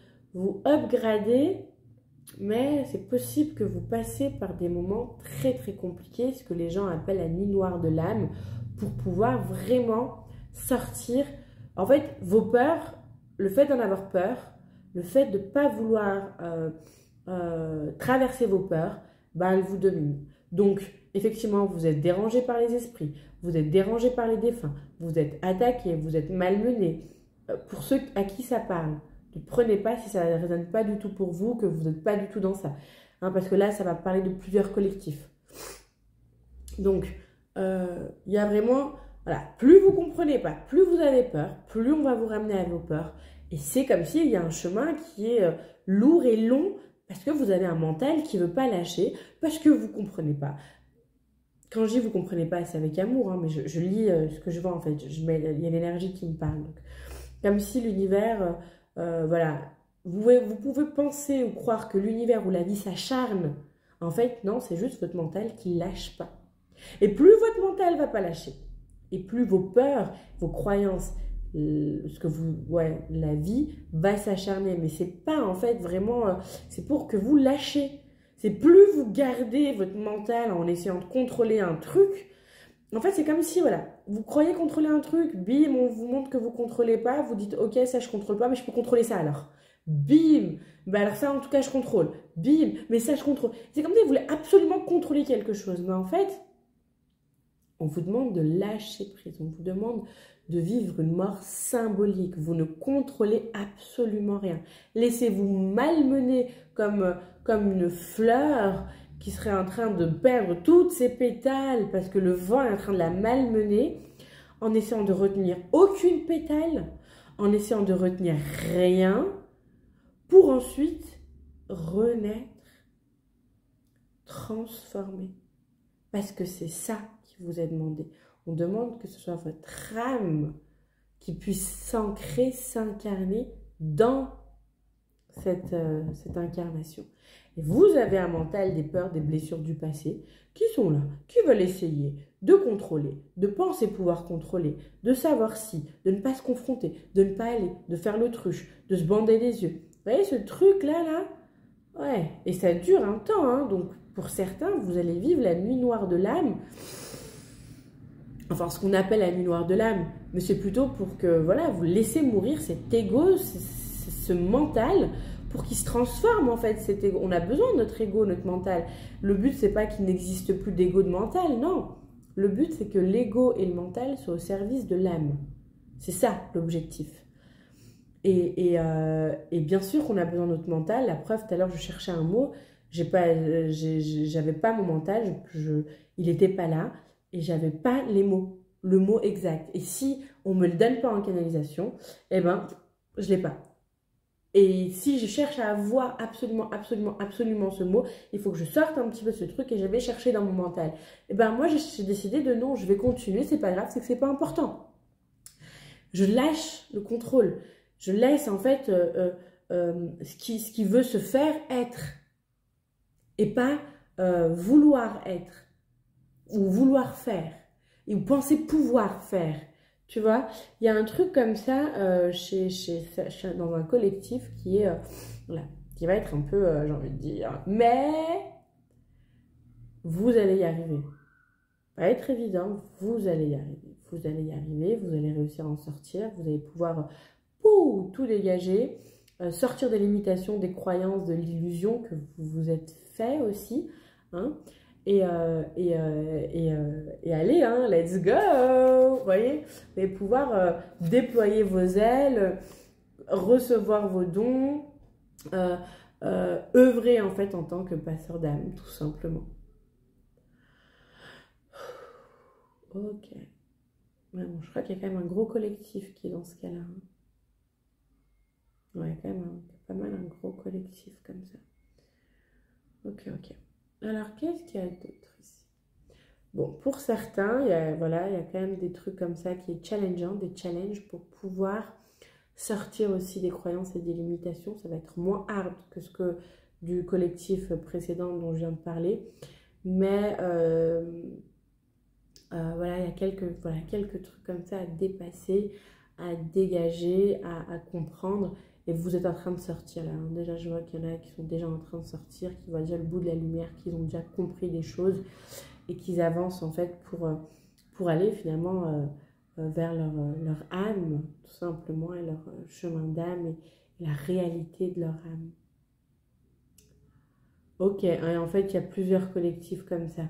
upgradez, mais c'est possible que vous passez par des moments très très compliqués, ce que les gens appellent la nuit noire de l'âme, pour pouvoir vraiment sortir En fait, vos peurs, le fait d'en avoir peur, le fait de ne pas vouloir traverser vos peurs, bah, elles vous dominent. Donc, effectivement, vous êtes dérangé par les esprits, vous êtes dérangé par les défunts, vous êtes attaqué, vous êtes malmené. Pour ceux à qui ça parle, ne prenez pas si ça ne résonne pas du tout pour vous, que vous n'êtes pas du tout dans ça. Hein, parce que là, ça va parler de plusieurs collectifs. Donc, il y a vraiment, voilà, plus vous ne comprenez pas, plus vous avez peur, plus on va vous ramener à vos peurs. Et c'est comme s'il y a un chemin qui est lourd et long, parce que vous avez un mental qui ne veut pas lâcher, parce que vous ne comprenez pas. Quand je dis vous ne comprenez pas, c'est avec amour, hein, mais je lis ce que je vois en fait. Il y a l'énergie qui me parle. Donc, comme si l'univers, voilà, vous pouvez penser ou croire que l'univers ou la vie s'acharne. En fait, non, c'est juste votre mental qui ne lâche pas. Et plus votre mental ne va pas lâcher, et plus vos peurs, vos croyances, la vie va s'acharner. Mais c'est pas en fait vraiment, c'est pour que vous lâchez. C'est plus vous gardez votre mental en essayant de contrôler un truc. En fait, c'est comme si, voilà, vous croyez contrôler un truc, bim, on vous montre que vous ne contrôlez pas, vous dites, ok, ça je ne contrôle pas, mais je peux contrôler ça alors. Bim, ben alors ça en tout cas je contrôle. Bim, mais ça je contrôle. C'est comme si vous voulez absolument contrôler quelque chose. Mais en fait, on vous demande de lâcher prise, on vous demande de vivre une mort symbolique. Vous ne contrôlez absolument rien. Laissez-vous malmener comme une fleur qui serait en train de perdre toutes ses pétales parce que le vent est en train de la malmener, en essayant de retenir aucune pétale, en essayant de retenir rien, pour ensuite renaître, transformer. Parce que c'est ça qui vous est demandé. On demande que ce soit votre âme qui puisse s'ancrer, s'incarner dans cette incarnation. Et vous avez un mental, des peurs, des blessures du passé qui sont là, qui veulent essayer de contrôler, de penser pouvoir contrôler, de savoir si, de ne pas se confronter, de ne pas aller, de faire l'autruche, de se bander les yeux. Vous voyez ce truc-là, ouais, et ça dure un temps, hein. Donc pour certains, vous allez vivre la nuit noire de l'âme. Enfin, ce qu'on appelle la nuit noire de l'âme, mais c'est plutôt pour que, voilà, vous laissez mourir cet ego, ce mental, pour qu'il se transforme, en fait, cet ego. On a besoin de notre ego, notre mental. Le but, c'est pas qu'il n'existe plus d'ego de mental, non. Le but, c'est que l'ego et le mental soient au service de l'âme. C'est ça, l'objectif. Et bien sûr qu'on a besoin de notre mental. La preuve, tout à l'heure, je cherchais un mot, j'avais pas mon mental, il n'était pas là. Et j'avais pas les mots, le mot exact. Et si on me le donne pas en canalisation, eh ben, je l'ai pas. Et si je cherche à avoir absolument ce mot, il faut que je sorte un petit peu de ce truc et je vais chercher dans mon mental. Et ben moi, j'ai décidé de non, je vais continuer, c'est pas grave, c'est que c'est pas important. Je lâche le contrôle. Je laisse en fait ce qui veut se faire être. Et pas vouloir être. Ou vouloir faire, ou penser pouvoir faire, tu vois. Il y a un truc comme ça dans un collectif qui est, voilà, qui va être un peu, j'ai envie de dire, mais vous allez y arriver. Ça va être évident, vous allez y arriver. Vous allez y arriver, vous allez réussir à en sortir, vous allez pouvoir tout dégager, sortir des limitations, des croyances, de l'illusion que vous vous êtes fait aussi, hein. Et aller, hein, let's go, vous voyez, vous allez pouvoir déployer vos ailes, recevoir vos dons, œuvrer en fait en tant que passeur d'âme, tout simplement. Ok. Ouais, bon, je crois qu'il y a quand même un gros collectif qui est dans ce cas-là. Hein. Ouais, quand même, pas mal un gros collectif comme ça. Ok. Alors, qu'est-ce qu'il y a d'autre ici? Bon, pour certains, il y a quand même des trucs comme ça qui est challengeant, des challenges pour pouvoir sortir aussi des croyances et des limitations. Ça va être moins hard que ce que du collectif précédent dont je viens de parler. Mais voilà, il y a quelques trucs comme ça à dépasser, à dégager, à comprendre. Et vous êtes en train de sortir là. Hein. Déjà, je vois qu'il y en a qui sont déjà en train de sortir, qui voient déjà le bout de la lumière, qui ont déjà compris des choses et qui avancent en fait pour aller finalement vers leur âme, tout simplement, et leur chemin d'âme et la réalité de leur âme. Ok, et en fait, il y a plusieurs collectifs comme ça.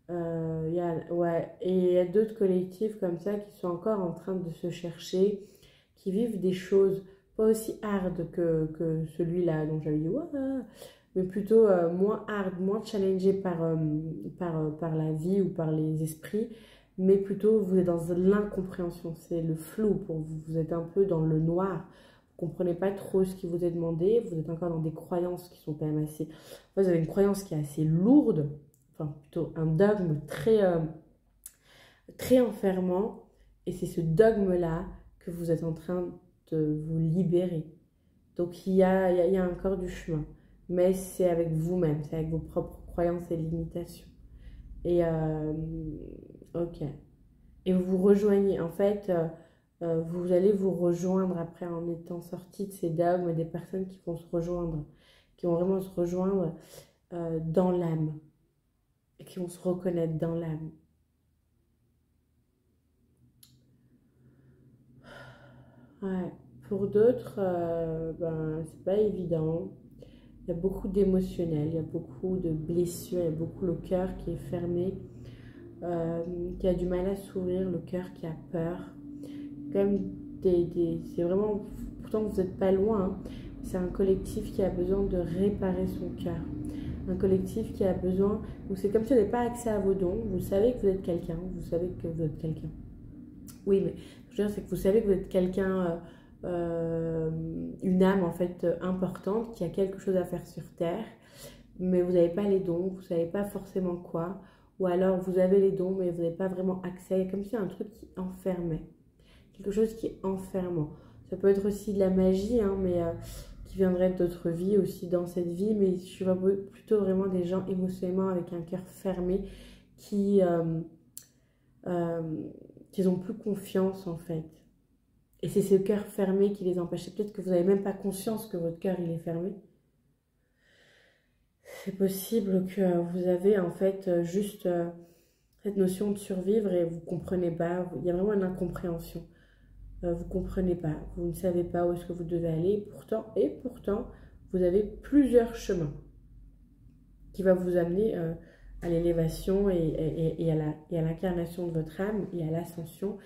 Ouais, et il y a d'autres collectifs comme ça qui sont encore en train de se chercher, qui vivent des choses pas aussi hard que celui-là dont j'avais dit, ouais, mais plutôt moins hard, moins challengé par la vie ou par les esprits, mais plutôt vous êtes dans l'incompréhension, c'est le flou pour vous, vous êtes un peu dans le noir, vous comprenez pas trop ce qui vous est demandé, vous êtes encore dans des croyances qui sont quand même assez, vous avez une croyance qui est assez lourde, enfin plutôt un dogme très enfermant, et c'est ce dogme-là que vous êtes en train de vous libérer. Donc il y a encore du chemin, mais c'est avec vous-même, c'est avec vos propres croyances et limitations. Et ok. Et vous vous rejoignez, en fait, vous allez vous rejoindre après en étant sorti de ces dogmes, des personnes qui vont se rejoindre, qui vont vraiment se rejoindre dans l'âme, et qui vont se reconnaître dans l'âme. Ouais. Pour d'autres, ben, c'est pas évident. Il y a beaucoup d'émotionnel, il y a beaucoup de blessures, il y a beaucoup le cœur qui est fermé, qui a du mal à s'ouvrir, le cœur qui a peur. Comme c'est vraiment, pourtant vous n'êtes pas loin, hein. C'est un collectif qui a besoin de réparer son cœur. Un collectif qui a besoin, donc c'est comme si vous n'avez pas accès à vos dons, vous savez que vous êtes quelqu'un, vous savez que vous êtes quelqu'un. Oui, mais je veux dire, c'est que vous savez que vous êtes quelqu'un, une âme en fait importante, qui a quelque chose à faire sur Terre, mais vous n'avez pas les dons, vous ne savez pas forcément quoi, ou alors vous avez les dons, mais vous n'avez pas vraiment accès, comme si un truc qui enfermait, quelque chose qui est enfermant. Ça peut être aussi de la magie, hein, mais qui viendrait d'autres vies aussi dans cette vie, mais je vois plutôt vraiment des gens émotionnellement avec un cœur fermé qui n'ont plus confiance en fait. Et c'est ce cœur fermé qui les empêche. Peut-être que vous n'avez même pas conscience que votre cœur il est fermé. C'est possible que vous avez en fait juste cette notion de survivre et vous ne comprenez pas. Il y a vraiment une incompréhension. Vous ne comprenez pas. Vous ne savez pas où est-ce que vous devez aller. Et pourtant, vous avez plusieurs chemins qui vont vous amener à l'élévation et à l'incarnation de votre âme et à l'ascension.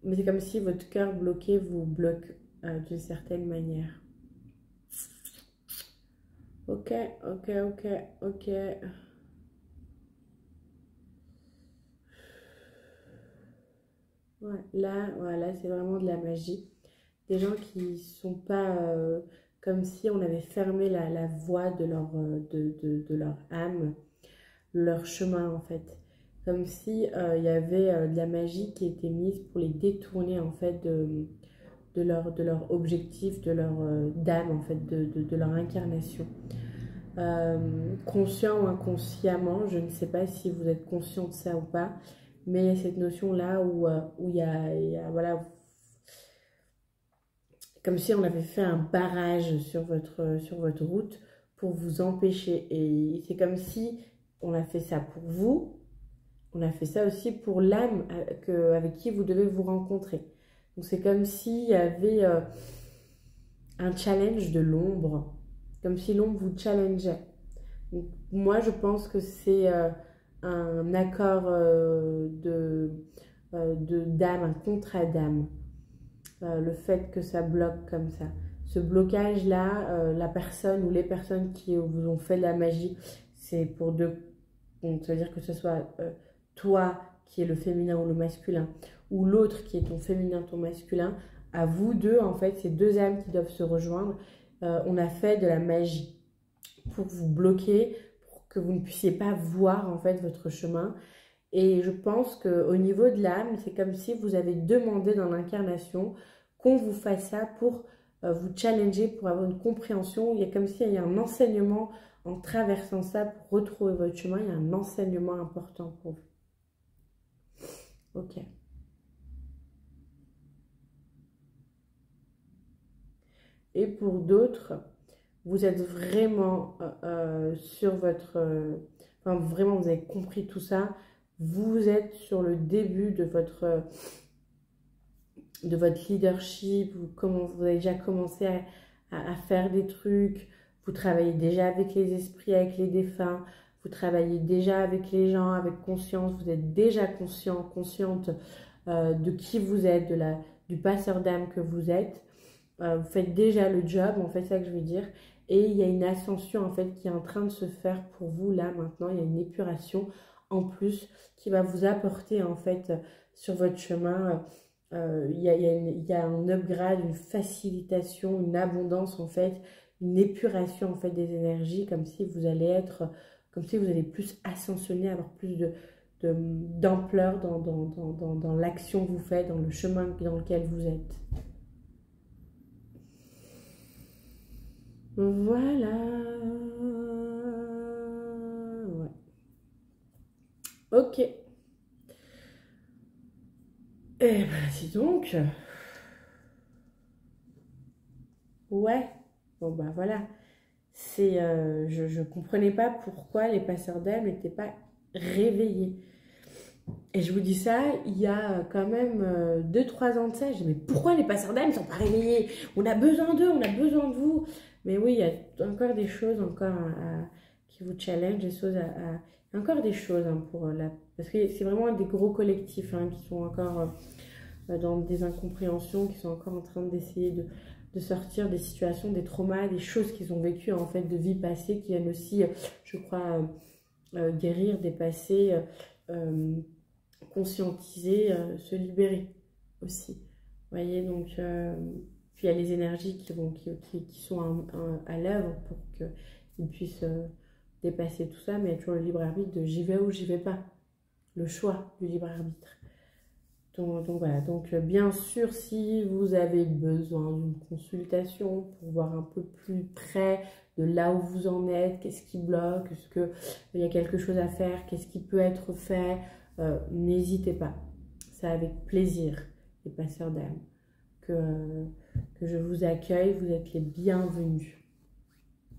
Mais c'est comme si votre cœur bloqué vous bloque d'une certaine manière. Ok. Ouais, là, voilà, c'est vraiment de la magie. Des gens qui sont pas comme si on avait fermé la voie de leur âme, leur chemin en fait. Comme si il y avait de la magie qui était mise pour les détourner en fait de leur objectif, de leur d'âme en fait, de leur incarnation. Conscient ou inconsciemment, je ne sais pas si vous êtes conscient de ça ou pas, mais il y a cette notion-là où il y a, voilà, comme si on avait fait un barrage sur votre route pour vous empêcher. Et c'est comme si on a fait ça pour vous, on a fait ça aussi pour l'âme avec qui vous devez vous rencontrer. Donc c'est comme s'il y avait un challenge de l'ombre, comme si l'ombre vous challengeait. Donc, moi, je pense que c'est un accord d'âme, un contrat d'âme. Le fait que ça bloque comme ça. Ce blocage-là, la personne ou les personnes qui vous ont fait de la magie, c'est pour deux. Donc, ça veut dire que ce soit toi qui est le féminin ou le masculin, ou l'autre qui est ton féminin, ton masculin, à vous deux, en fait, c'est deux âmes qui doivent se rejoindre. On a fait de la magie pour vous bloquer, pour que vous ne puissiez pas voir en fait votre chemin. Et je pense qu'au niveau de l'âme, c'est comme si vous avez demandé dans l'incarnation qu'on vous fasse ça pour vous challenger, pour avoir une compréhension. Il y a comme s'il y a un enseignement en traversant ça pour retrouver votre chemin. Il y a un enseignement important pour vous. Ok. Et pour d'autres, vous êtes vraiment sur votre... enfin, vraiment, vous avez compris tout ça. Vous êtes sur le début de votre de votre leadership, comment vous avez déjà commencé à faire des trucs, vous travaillez déjà avec les esprits, avec les défunts, vous travaillez déjà avec les gens, avec conscience, vous êtes déjà conscient, consciente de qui vous êtes, du passeur d'âme que vous êtes. Vous faites déjà le job, en fait, c'est ça que je veux dire. Et il y a une ascension, en fait, qui est en train de se faire pour vous, là, maintenant. Il y a une épuration, en plus, qui va vous apporter, en fait, sur votre chemin. Il y a un upgrade, une facilitation, une abondance, en fait, une épuration, en fait, des énergies, comme si vous allez être, comme si vous allez plus ascensionner, avoir plus d'ampleur dans l'action que vous faites, dans le chemin dans lequel vous êtes. Voilà. Ouais. Ok. Eh ben, dis donc. Ouais. Bon, bah voilà. Je comprenais pas pourquoi les passeurs d'âme n'étaient pas réveillés. Et je vous dis ça, il y a quand même 2-3 ans de ça. Je dis, mais pourquoi les passeurs d'âme ne sont pas réveillés? On a besoin d'eux, on a besoin de vous. Mais oui, il y a encore des choses qui vous challenge, des choses encore des choses pour parce que c'est vraiment des gros collectifs qui sont encore dans des incompréhensions, qui sont encore en train d'essayer de sortir des situations, des traumas, des choses qu'ils ont vécues en fait de vie passée, qui viennent aussi, je crois, guérir des passés, conscientiser, se libérer aussi. Vous voyez, donc, puis il y a les énergies qui sont à l'œuvre pour qu'ils puissent dépasser tout ça, mais il y a toujours le libre arbitre de j'y vais ou j'y vais pas. Le choix du libre arbitre. Donc voilà, donc bien sûr, si vous avez besoin d'une consultation pour voir un peu plus près de là où vous en êtes, qu'est-ce qui bloque, est-ce qu'il y a quelque chose à faire, qu'est-ce qui peut être fait, n'hésitez pas. C'est avec plaisir, les passeurs d'âme, que je vous accueille, vous êtes les bienvenus.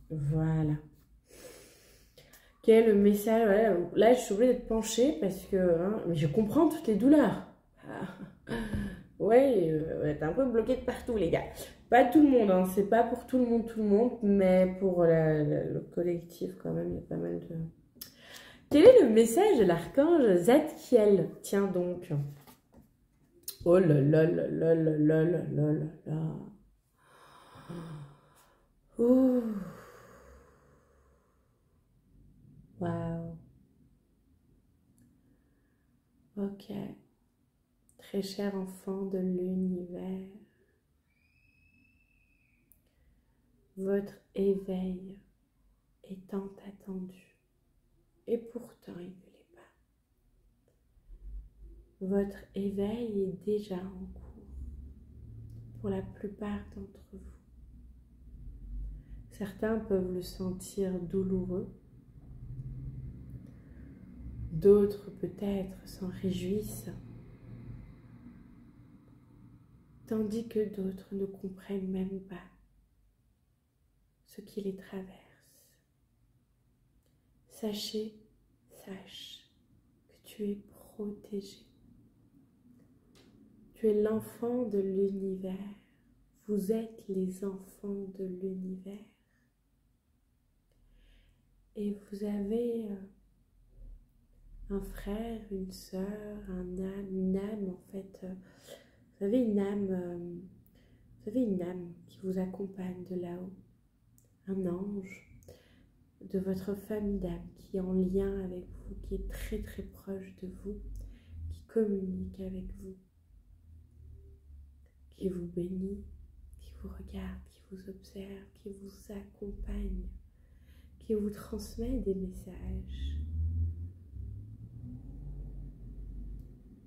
Voilà. Quel est le message? Voilà. Là, je suis obligée d'être penchée parce que mais je comprends toutes les douleurs. Ouais, vous êtes un peu bloqué de partout, les gars. Pas tout le monde, c'est pas pour tout le monde, mais pour le collectif, quand même, il y a pas mal de... Quel est le message de l'archange Zadkiel? Tiens donc. Oh là là là là là là là là là là. Ouh. Waouh. Ok. Très cher enfant de l'univers, votre éveil est tant attendu, et pourtant il ne l'est pas. Votre éveil est déjà en cours pour la plupart d'entre vous. Certains peuvent le sentir douloureux, d'autres peut-être s'en réjouissent, tandis que d'autres ne comprennent même pas ce qui les traverse. Sache que tu es protégé. Tu es l'enfant de l'univers. Vous êtes les enfants de l'univers. Et vous avez un frère, une sœur, une âme en fait. Vous avez une âme qui vous accompagne de là-haut. Un ange de votre famille d'âme qui est en lien avec vous, qui est très très proche de vous, qui communique avec vous, qui vous bénit, qui vous regarde, qui vous observe, qui vous accompagne, qui vous transmet des messages,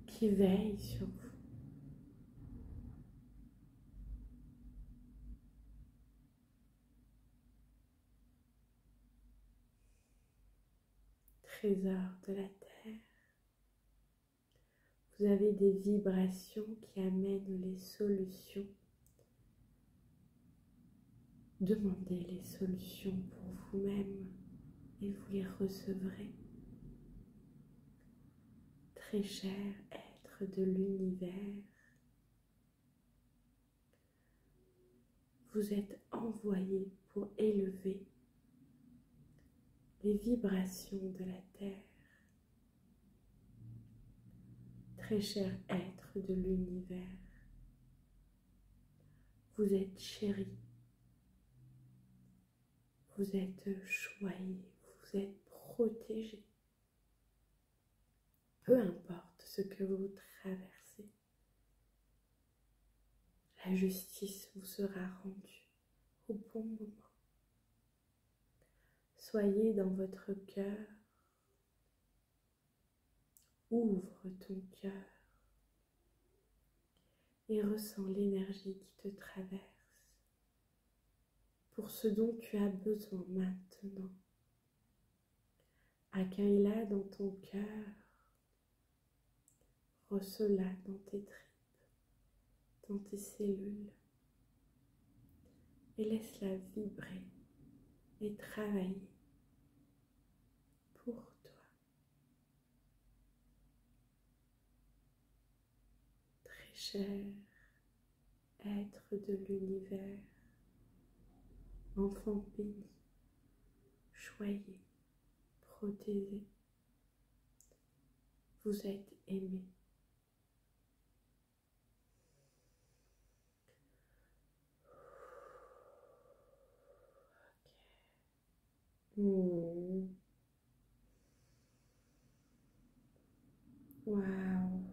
qui veille sur vous. Trésor de la terre, vous avez des vibrations qui amènent les solutions. Demandez les solutions pour vous-même et vous les recevrez. Très cher être de l'univers, vous êtes envoyé pour élever les vibrations de la Terre. Très cher être de l'univers, vous êtes chéri, vous êtes choyé, vous êtes protégé. Peu importe ce que vous traversez, la justice vous sera rendue au bon moment. Soyez dans votre cœur, ouvre ton cœur et ressens l'énergie qui te traverse pour ce dont tu as besoin maintenant. Accueille-la dans ton cœur, reçois-la dans tes tripes, dans tes cellules et laisse-la vibrer et travailler pour toi. Très cher être de l'univers, enfant béni, choyé, protégé, vous êtes aimé. Waouh.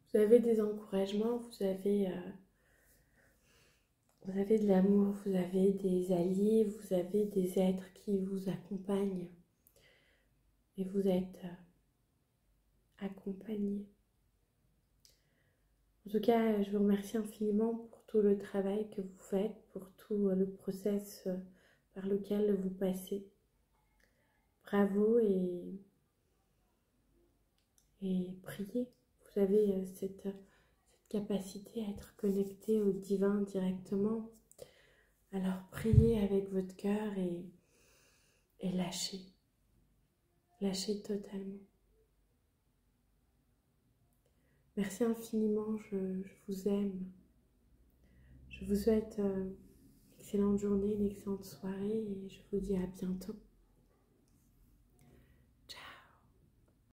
Vous avez des encouragements, vous avez de l'amour, vous avez des alliés, vous avez des êtres qui vous accompagnent et vous êtes accompagnés. En tout cas, je vous remercie infiniment pour tout le travail que vous faites, pour tout le process par lequel vous passez. Bravo et priez. Vous avez cette capacité à être connecté au divin directement. Alors priez avec votre cœur et lâchez. Lâchez totalement. Merci infiniment, je vous aime. Je vous souhaite une excellente journée, une excellente soirée et je vous dis à bientôt.